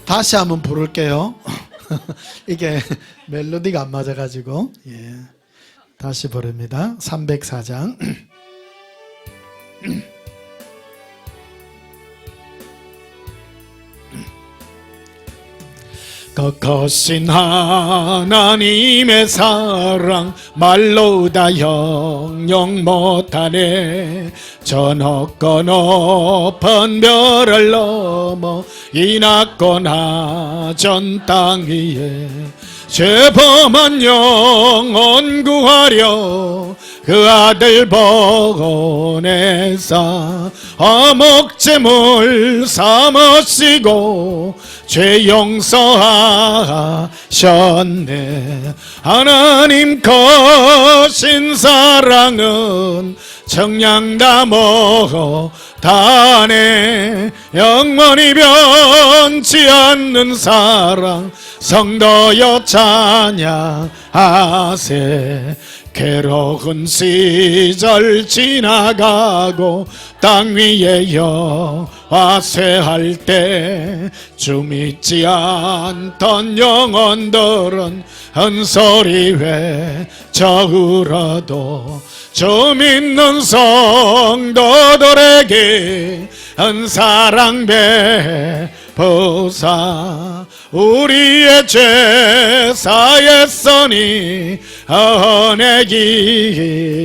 다시 한번 부를게요. 이게 멜로디가 안 맞아가지고, 예. 다시 부릅니다. 304장. 거룩하신 하나님의 사랑 말로 다 영영 못하네. 저 높고 높은 별을 넘어 이 낮거나 전 땅 위에 죄범한 영혼 구하려 그 아들 보내사 화목제물 삼으시고 죄 용서하셨네. 하나님 거신 사랑은 청량다 못하네. 영원히 변치 않는 사랑 성도여 찬양하세. 괴로운 시절 지나가고 땅 위에 여호와 쇠할 때 주 믿지 않던 영혼들은 한 소리 외쳐 울어도 주 믿는 성도들에게 한 사랑 베푸사 우리의 죄 사했으니 은혜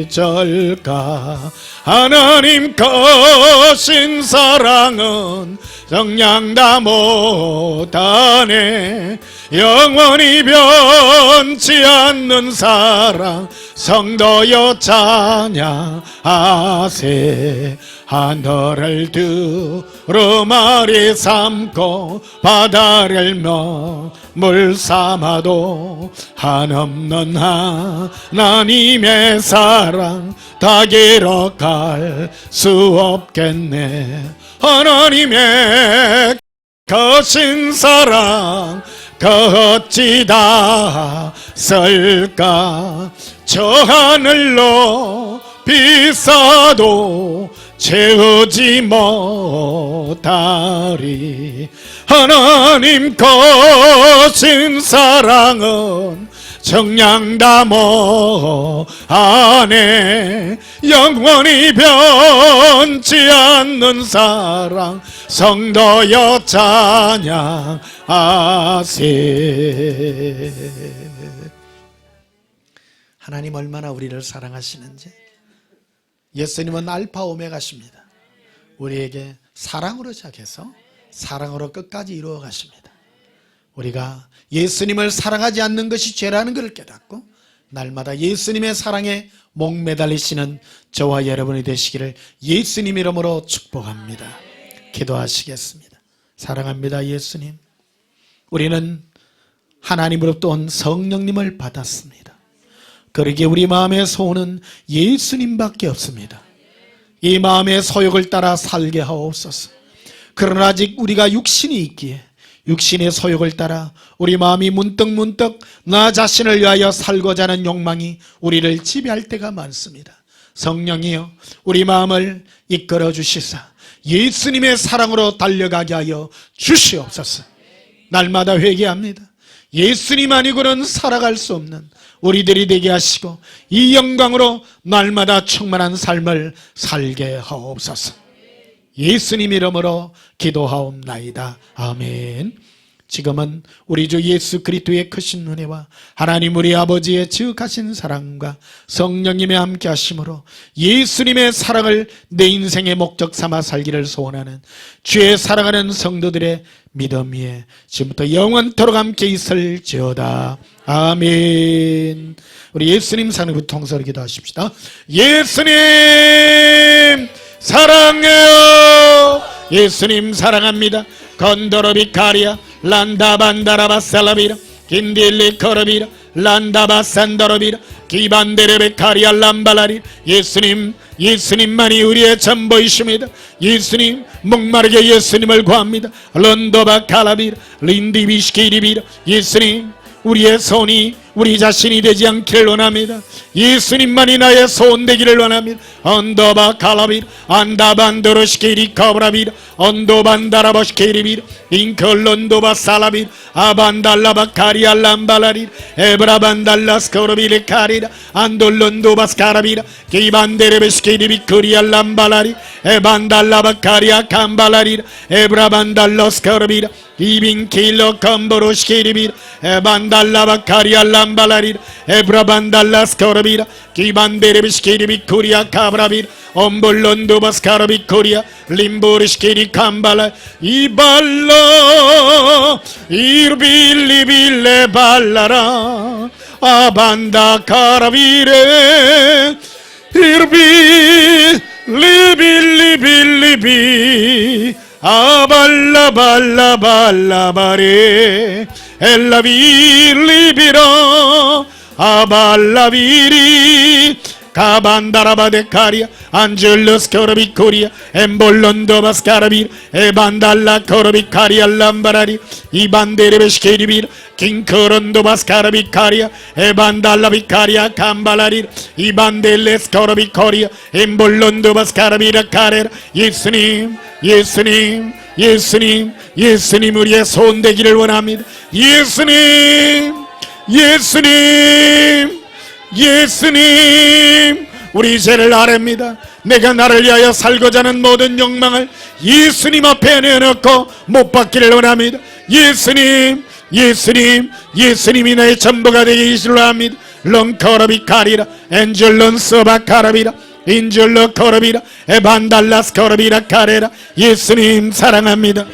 기절까. 하나님 거신 사랑은 성량 다 못하네. 영원히 변치 않는 사랑 성도여 찬양하세. 하늘을 두루마리 삼고 바다를 물 삼아도 한없는 하나님의 사랑 다 기록할 수 없겠네. 하나님의 거신 사랑 그 어찌 다 쓸까. 저 하늘로 비싸도 채우지 못하리. 하나님 거신 사랑은 정량 다 못하네. 영원히 변치 않는 사랑 성도여 찬양하세. 하나님 얼마나 우리를 사랑하시는지. 예수님은 알파 오메가십니다. 우리에게 사랑으로 시작해서 사랑으로 끝까지 이루어 가십니다. 우리가 예수님을 사랑하지 않는 것이 죄라는 것을 깨닫고 날마다 예수님의 사랑에 목매달리시는 저와 여러분이 되시기를 예수님 이름으로 축복합니다. 기도하시겠습니다. 사랑합니다 예수님. 우리는 하나님으로부터 온 성령님을 받았습니다. 그러기에 우리 마음의 소원은 예수님밖에 없습니다. 이 마음의 소욕을 따라 살게 하옵소서. 그러나 아직 우리가 육신이 있기에 육신의 소욕을 따라 우리 마음이 문득문득 나 자신을 위하여 살고자 하는 욕망이 우리를 지배할 때가 많습니다. 성령이여 우리 마음을 이끌어 주시사 예수님의 사랑으로 달려가게 하여 주시옵소서. 날마다 회개합니다. 예수님 아니고는 살아갈 수 없는 우리들이 되게 하시고 이 영광으로 날마다 충만한 삶을 살게 하옵소서. 예수님 이름으로 기도하옵나이다. 아멘. 지금은 우리 주 예수 그리스도의 크신 은혜와 하나님 우리 아버지의 지극하신 사랑과 성령님의 함께 하심으로 예수님의 사랑을 내 인생의 목적 삼아 살기를 소원하는 주의 사랑하는 성도들의 믿음 위에 지금부터 영원토록 함께 있을지어다. 아멘. 우리 예수님 사랑으로 통성으로 기도하십시다. 예수님 사랑해요. 예수님 사랑합니다. 건도로비 카리아 란다반다라바 살라비라 긴딜리 코르비라 란다바 산도로비라 기반데레베 카리아 람발라리. 예수님만이 우리의 전부이십니다. 예수님 목마르게 예수님을 구합니다. 런도바 칼라비라 린디비시키리비라. 예수님 우리의 손이 우리 자신이 되지 않기를 원합니다. 예수님만이 나의 손 되기를 원합니다. 언도바 칼라비라 안다반도로시키리 카브라비라 언도반다라바시키리비라 인컬론도바 살라비라 아반달라바 카리아 람발라리라 에브라반달라스코르비레 카리라 안돌론도바스카라비라 기반데레베시키리비 코리아 람발라리 에반달라바 카리아 캄발라리라 에브라반달로스코르비라 이빈킬로 컴보로시키리비라 에반달라바 카리아 람발라리라 에브라반달라스코르비라 기반데레베시키리비 코리아 카브라비라 엄볼론도바스카르비 코리아 림보리시키리 캄발라 이발라 이르빌리빌레 발라라 아반다 카라비레 이르빌리빌리빌리비 아발라발라발라바레 엘라빌리비라 아발라비리 가반다라바데카리아 안젤로스 코르비 코리아 엠볼론도바스카라비 에반달라 코르비 카리아 람바라리 이반데레베시케리비 킹코론도바스카라비 카리아 에반달라비 카리아 캄발라리 이반델레스 코르비 코리아 엠볼론도바스카라비라 카레라. 예수님 우리의 손 되기를 원합니다. 예수님 우리 죄를 아뢰입니다. 내가 나를 위하여 살고자 하는 모든 욕망을 예수님 앞에 내어놓고 못 받기를 원합니다. 예수님이 나의 전부가 되기를 원합니다. 런커러비 카리라 엔젤론 서바 카라비라 인젤로 코르비라 에반달라스 코르비라 카레라. 예수님 사랑합니다.